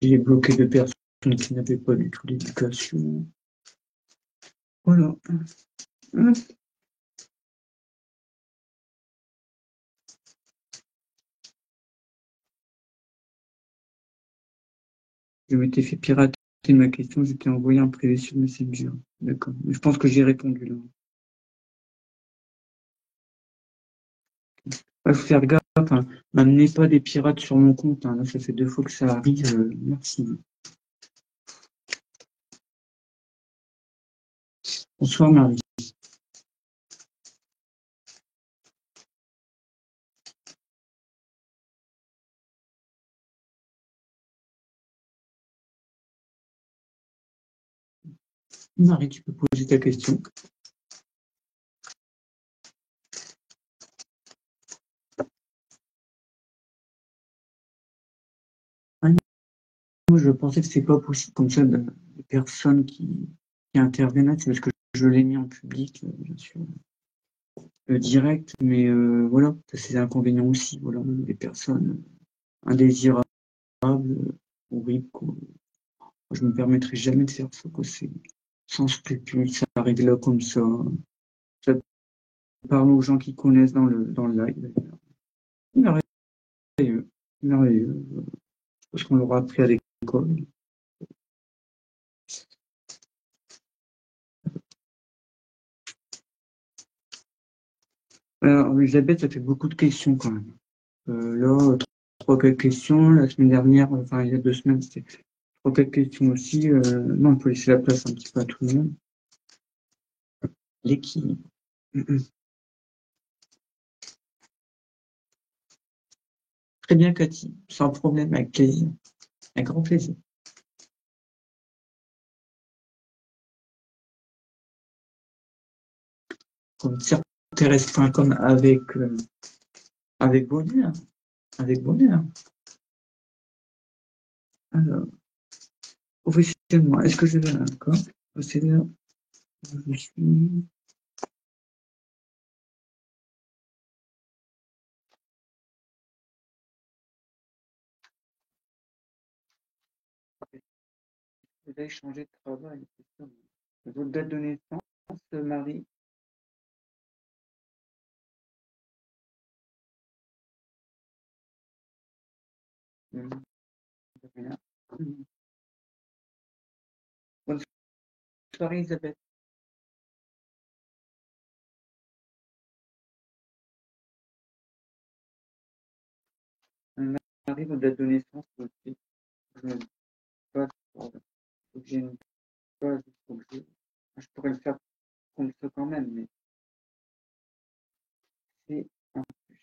J'ai bloqué deux personnes qui n'avaient pas du tout d'éducation. Voilà. Je m'étais fait pirater ma question, j'étais envoyé en privé sur Messenger. D'accord. Je pense que j'ai répondu là. Il faut faire gaffe, hein. M'amenez pas des pirates sur mon compte. Hein. Là, ça fait 2 fois que ça arrive. Merci. Bonsoir, Marie. Marie, tu peux poser ta question. Ah, moi, je pensais que c'était pas possible comme ça de personnes qui interviennent. C'est parce que je l'ai mis en public, bien sûr, direct. Mais voilà, ça c'est inconvénient aussi. Voilà, des personnes indésirables, horribles. Quoi. Je me permettrai jamais de faire ça. Quoi. C'est sans scrupule, ça arrive là comme ça. Ça parle aux gens qui connaissent dans le live. Merveilleux, merveilleux. Parce qu'on l'aura appris à l'école. Alors, Elisabeth, ça fait beaucoup de questions quand même. Là, 3-4 questions. La semaine dernière, enfin il y a 2 semaines, c'était 3-4 questions aussi. Non, on peut laisser la place un petit peu à tout le monde. L'équilibre. Très bien, Cathy. Sans problème, avec plaisir. Avec grand plaisir. Comme Terrestre.com avec bonheur. Avec bonheur. Alors, officiellement, est-ce que je vais encore? C'est là. Je suis. Vous avez changé de travail. Votre date de naissance, Marie? Bonne soirée, Isabelle. arrive aux dates de naissance, aussi. Je me dis pas, faut que j'ai une base, faut que je pourrais le faire comme ça quand même, mais c'est un plus.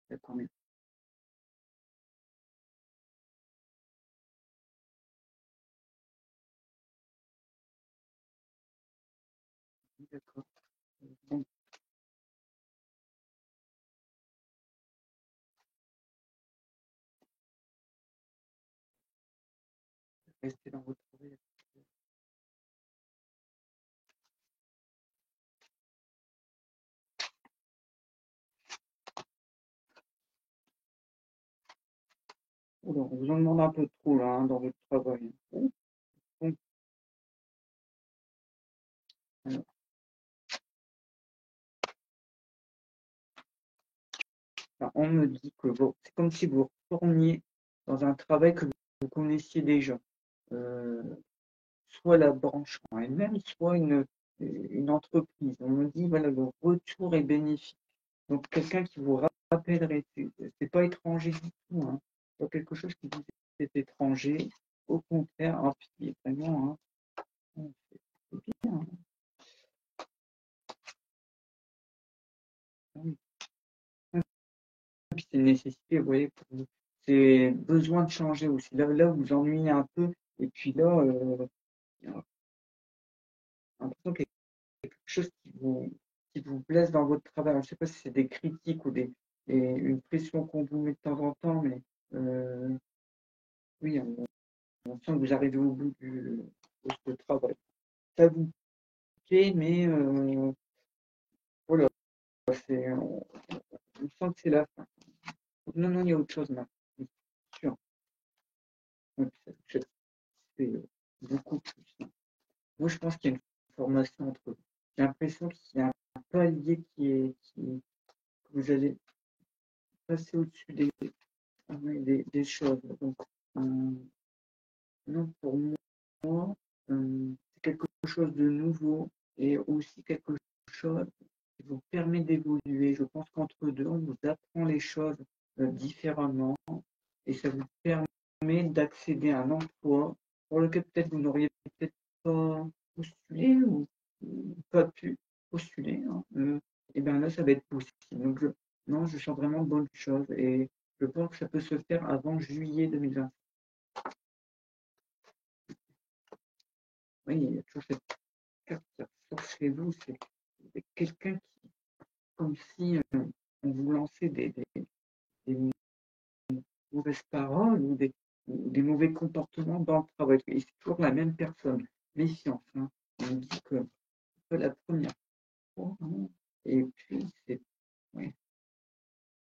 D'accord, mais d'accord. Bon, restez dans votre travail. Oula, on vous en demande un peu trop là, hein, dans votre travail. Bon, alors, on me dit que c'est comme si vous retourniez dans un travail que vous connaissiez déjà. Euh, soit la branche en elle-même, soit une entreprise. On me dit, voilà, le retour est bénéfique. Donc, quelqu'un qui vous rappellerait, c'est pas étranger du tout, hein. C'est pas quelque chose qui vous est étranger. Au contraire, hein, puis vraiment, hein, c'est bien, hein. Ah oui. Puis c'est une nécessité, vous voyez, pour vous. C'est besoin de changer aussi. Là, vous vous ennuyez un peu, et puis là, il y a l'impression qu'il y a quelque chose qui vous blesse dans votre travail. Je ne sais pas si c'est des critiques ou une pression qu'on vous met de temps en temps, mais euh, oui, on sent que vous arrivez au bout de ce travail. Ça vous plaît, mais voilà, on sent que c'est la fin. Non, non, il y a autre chose maintenant. C'est sûr. Oui, c'est beaucoup plus. Moi, je pense qu'il y a une formation entre eux. J'ai l'impression qu'il y a un palier que vous allez passer au-dessus des choses. Donc, euh, non, pour moi, c'est quelque chose de nouveau et aussi quelque chose qui vous permet d'évoluer. Je pense qu'entre deux, on vous apprend les choses différemment et ça vous permet d'accéder à un emploi pour lequel peut-être vous n'auriez peut-être pas postulé ou pas pu postuler, hein. Et bien là, ça va être possible. Donc, non, je sens vraiment de bonnes choses et je pense que ça peut se faire avant juillet 2020. Oui, il y a toujours cette carte qui ressort chez vous. C'est quelqu'un qui, comme si on vous lançait des mauvaises paroles ou des mauvais comportements dans le travail. Et c'est toujours la même personne. Méfiance, hein. On me dit que c'est pas la première fois, hein. Et puis, c'est ouais,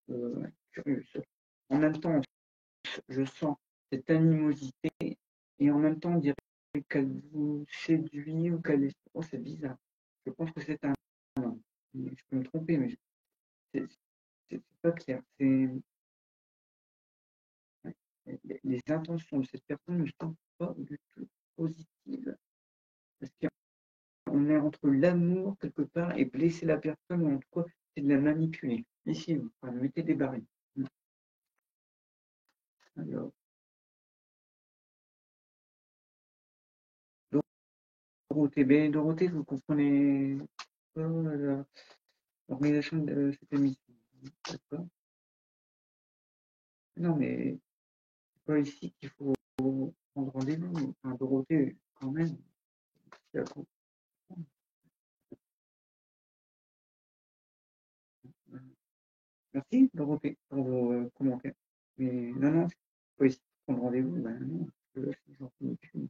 ouais, curieux. En même temps, je sens cette animosité et en même temps, on dirait qu'elle vous séduit ou qu'elle est. Oh, c'est bizarre. Je pense que c'est un homme. Je peux me tromper, mais c'est pas clair. Ouais, les intentions de cette personne ne sont pas du tout positives. Parce qu'on est entre l'amour quelque part et blesser la personne, ou en tout cas, c'est de la manipuler. Ici, vous mettez des barils. Alors, Dorothée, ben, Dorothée, vous comprenez pas l'organisation de cette émission. D'accord? Non, mais c'est pas ici qu'il faut prendre rendez-vous. Enfin, Dorothée, quand même, c'est à comprendre. Merci, Dorothée, pour vos commentaires. Mais non, non, c'est pas ici pour prendre rendez-vous. Ben non, parce que là, j'en finis plus.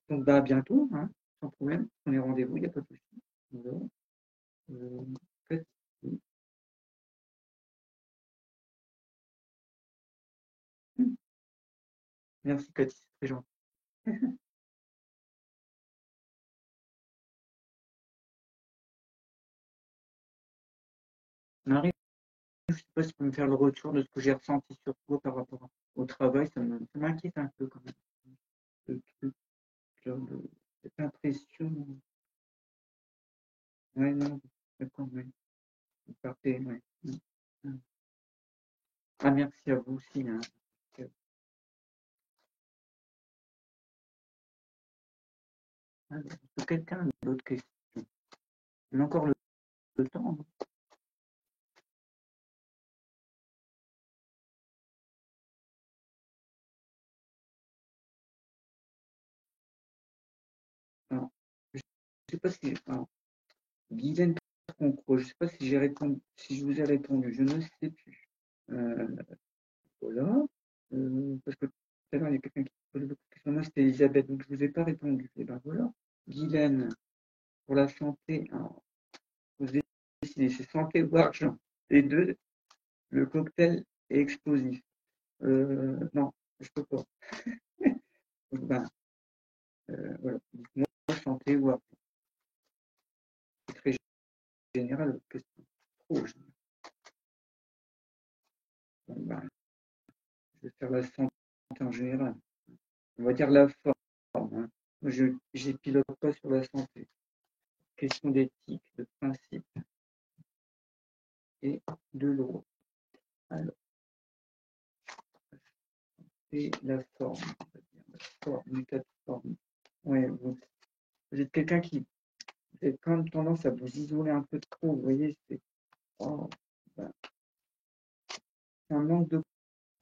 Donc, bah, à bientôt, hein, sans problème. Prenez rendez-vous, il n'y a pas de souci. Voilà. Euh, faites- Merci, Cathy, c'est très gentil. Marie, je ne sais pas si tu peux me faire le retour de ce que j'ai ressenti sur toi par rapport au travail. Ça m'inquiète un peu quand même. Ce truc, genre cette impression. Ouais, non, d'accord, ouais. Vous partez, ouais. Ah, merci à vous aussi. Hein. Alors, est-ce que quelqu'un a d'autres questions? On a encore le temps. Hein. Alors, je ne sais pas si. Alors, Guylaine Tronco, je ne sais pas si j'ai répondu, si je vous ai répondu, je ne sais plus. Voilà. Parce que tout à l'heure, il y a quelqu'un qui posait beaucoup de questions. Moi, c'était Elisabeth, donc je ne vous ai pas répondu. Et ben voilà. Guylaine, pour la santé, alors, vous décidez, c'est santé ou argent. Les deux, le cocktail est explosif. Non, je peux pas. Donc, ben, voilà. Dites-moi santé ou argent. C'est très général, question. Trop général. Bon, ben, je vais faire la santé en général. On va dire la forme. Hein. Moi, je n'épilogue pas sur la santé. Question d'éthique, de principe et de loi. Alors, c'est la forme. On va dire la forme, l'état de forme. Ouais, vous êtes quelqu'un qui vous avez quand même tendance à vous isoler un peu trop. Vous voyez, c'est oh, ben, un manque de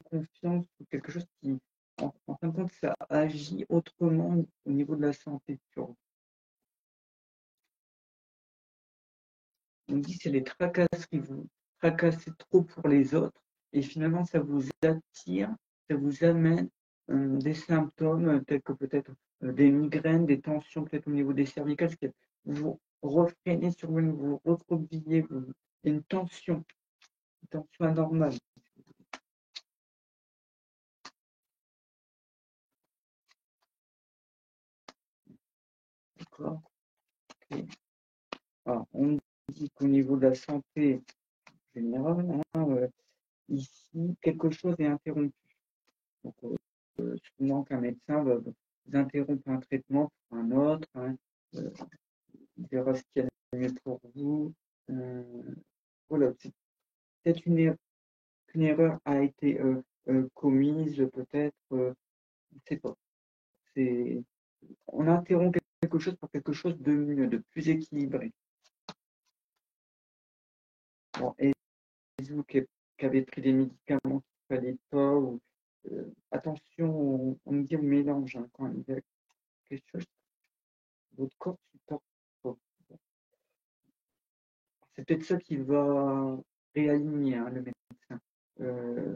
confiance ou quelque chose qui, en fin de compte, ça agit autrement au niveau de la santé. On dit que c'est les tracasseries, vous tracassez trop pour les autres et finalement ça vous attire, ça vous amène des symptômes tels que peut-être des migraines, des tensions peut-être au niveau des cervicales, parce que vous refrénez sur vous, vous recroquevillez, il y a une tension anormale. D'accord. Okay. Alors, on dit qu'au niveau de la santé générale, hein, ici, quelque chose est interrompu. Donc, souvent qu'un médecin va vous interrompre un traitement pour un autre, hein, il verra ce qu'il y a de mieux pour vous. Euh, voilà, c'est peut-être qu'une erreur a été commise, peut-être, je ne sais pas. C'est, on interrompt quelque chose pour quelque chose de mieux, de plus équilibré. Bon, et vous qui avez pris des médicaments qu'il ne fallait pas, ou, attention, on me dit on mélange hein, quand il y a quelque chose, votre corps ne supporte pas. C'est peut-être ça qui va réaligner hein, le médecin. Euh,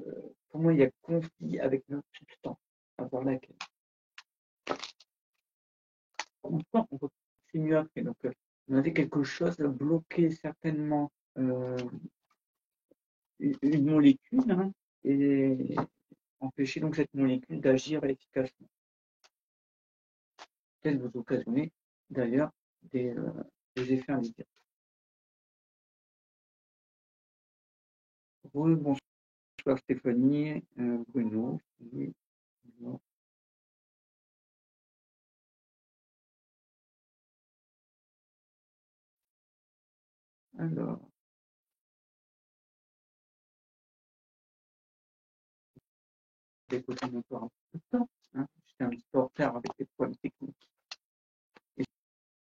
pour moi, il y a conflit avec notre substance, à voir laquelle. Enfin, on va c'est mieux après. Donc, on avait quelque chose à bloquer certainement une molécule hein, et empêcher donc cette molécule d'agir efficacement. Peut-être vous occasionner d'ailleurs des effets immédiats. Bonsoir Stéphanie, Bruno. Oui, Bruno. Alors, d'écouter encore un peu de temps. Hein. J'étais un petit peu en retard avec les problèmes techniques. Et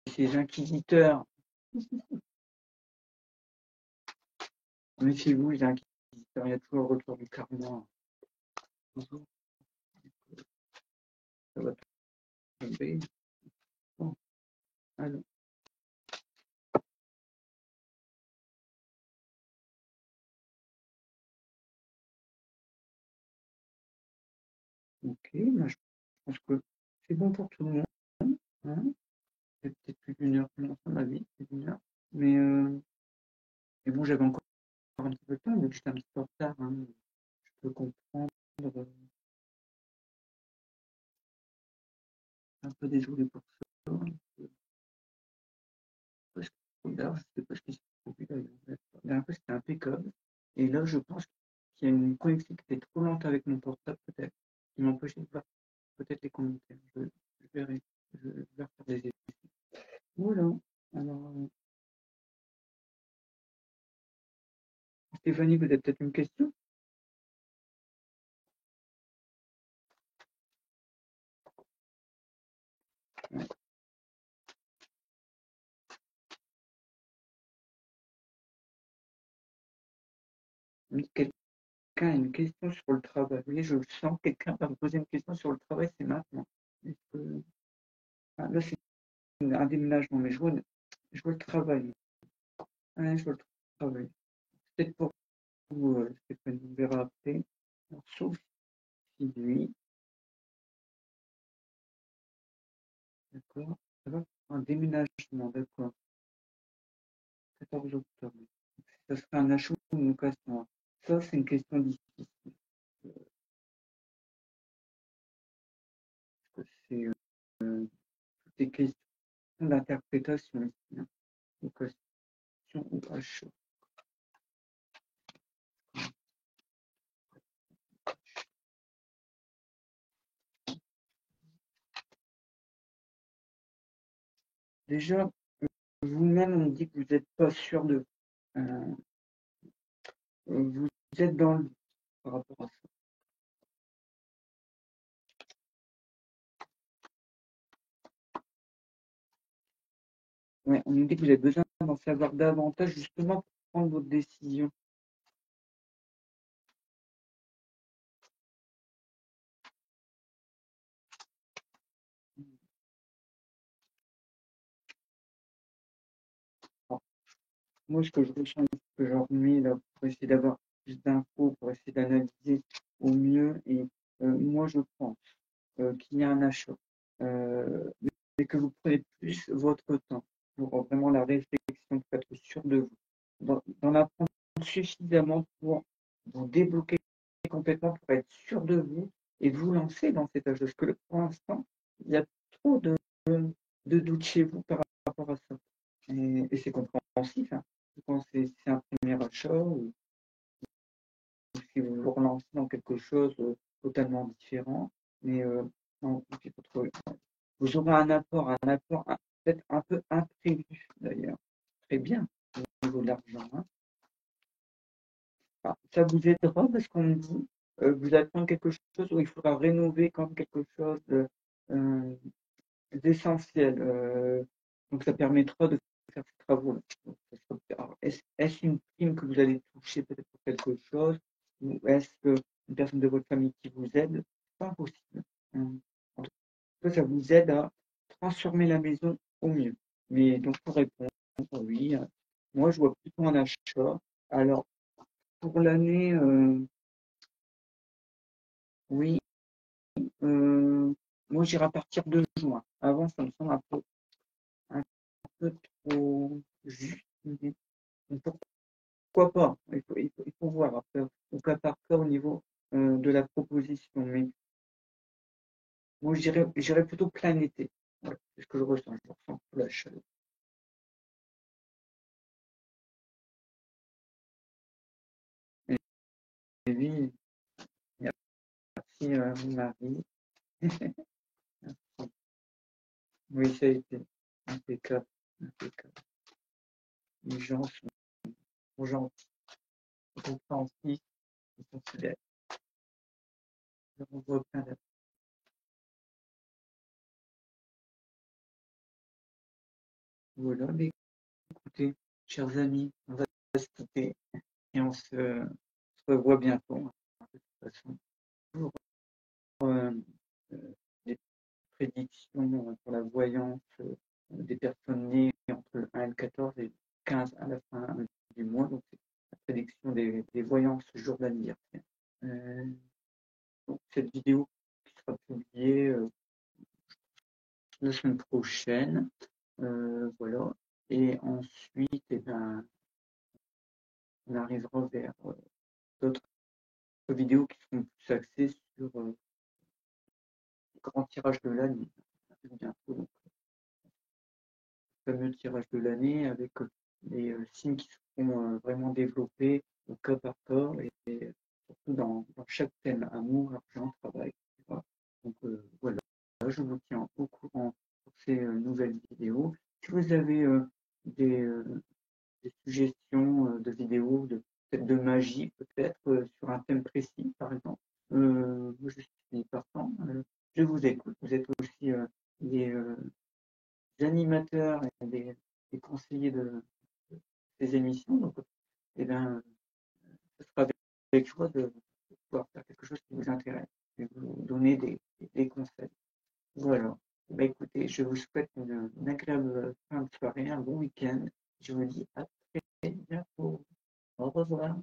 ces inquisiteurs, méfiez-vous, les inquisiteurs, il y a toujours le retour du karma. Bonjour, ça va tomber. Bon, alors, ok, moi, je pense que c'est bon pour tout le monde. Hein. C'est peut-être plus d'une heure pour l'instant, ma vie, plus d'une heure. Mais bon, j'avais encore un petit peu de temps, donc j'étais un petit peu en retard. Hein. Je peux comprendre. Un peu désolé pour ça. Parce que d'ailleurs, je ne sais pas ce qui s'est produit d'ailleurs. La dernière fois, c'était impeccable. Et là, je pense qu'il y a une connexion qui était trop lente avec mon portable, peut-être, qui m'empêchait de voir peut-être les commentaires. Je verrai. Je vais faire des essais. Voilà. Alors, Stéphanie, vous avez peut-être une question? quelqu'un a une question sur le travail. Oui, je le sens, quelqu'un va me poser une question sur le travail, c'est maintenant. Là, c'est un déménagement, mais je vois le travail. Ouais, je vois le travail. Peut-être pour vous, Stéphane, on verra après. Alors, sauf si lui, d'accord, ça va, un déménagement, d'accord, 14 octobre. Ça serait un achat ou une location. Ça, c'est une question difficile. Parce que c'est toutes les questions d'interprétation ici, hein. Location ou achat. Déjà, vous-même, on me dit que vous n'êtes pas sûr de. Euh, vous êtes dans le par rapport à ça. Ouais, on nous dit que vous avez besoin d'en savoir davantage justement pour prendre votre décision. Alors, moi, ce que je ressens, ce que j'en remets là, pour essayer d'avoir plus d'infos, pour essayer d'analyser au mieux, et moi, je pense qu'il y a un achat, mais que vous prenez plus votre temps pour vraiment la réflexion, pour être sûr de vous, d'en apprendre suffisamment pour vous débloquer complètement, pour être sûr de vous et vous lancer dans cet âge. Parce que pour l'instant, il y a trop de doutes chez vous par rapport à ça. Et c'est compréhensif, hein. Quand c'est un premier achat ou si vous vous relancez dans quelque chose totalement différent. Mais non, vous aurez un apport peut-être un peu imprévu d'ailleurs. Très bien au niveau de l'argent, hein. Ah, ça vous aidera parce qu'on me dit vous attendez quelque chose où il faudra rénover comme quelque chose euh, d'essentiel. Donc ça permettra de faire ces travaux-là. Est-ce une prime que vous allez toucher peut-être pour quelque chose ou est-ce une personne de votre famille qui vous aide? C'est pas impossible. En tout cas, ça vous aide à transformer la maison au mieux. Mais donc pour répondre, oui, moi je vois plutôt un achat. Alors pour l'année, oui, moi j'irai à partir de juin. Avant, ça me semble un peu trop juste. Mais pourquoi pas? Il faut voir après, au cas par cas au niveau de la proposition. Mais moi, je dirais plutôt plein été. Ouais, c'est ce que je ressens. Je ressens la chaleur. Et oui, merci, mon mari. Oui, ça a été impeccable. Impeccable. Les gens sont gentils, compréhensifs, ils sont fidèles. On voit plein d'appels. Voilà, mais écoutez, chers amis, on va se quitter et on se revoit bientôt, hein, de toute façon. Pour euh, des prédictions pour la voyance des personnes nées entre le 1 et le 14 et 15 à la fin du mois. Donc, c'est la prédiction des voyances journalières. Euh, donc, cette vidéo qui sera publiée la semaine prochaine. Voilà. Et ensuite, eh ben, on arrivera vers d'autres vidéos qui seront plus axées sur le grand tirage de l'année. Bientôt, donc, le fameux tirage de l'année avec les signes qui seront vraiment développés au cas par cas et surtout dans chaque thème, amour, argent, travail, etc. Donc voilà, je vous tiens au courant pour ces nouvelles vidéos. Si vous avez des, euh, des suggestions de vidéos, peut-être de magie, peut-être sur un thème précis, par exemple, moi, je suis partant. Je vous écoute. Vous êtes aussi des animateurs et des conseillers de ces émissions. Donc, eh bien, ce sera avec joie de pouvoir faire quelque chose qui vous intéresse, et vous donner des conseils. Voilà. Bah, écoutez, je vous souhaite une agréable fin de soirée, un bon week-end. Je vous dis à très bientôt. Au revoir.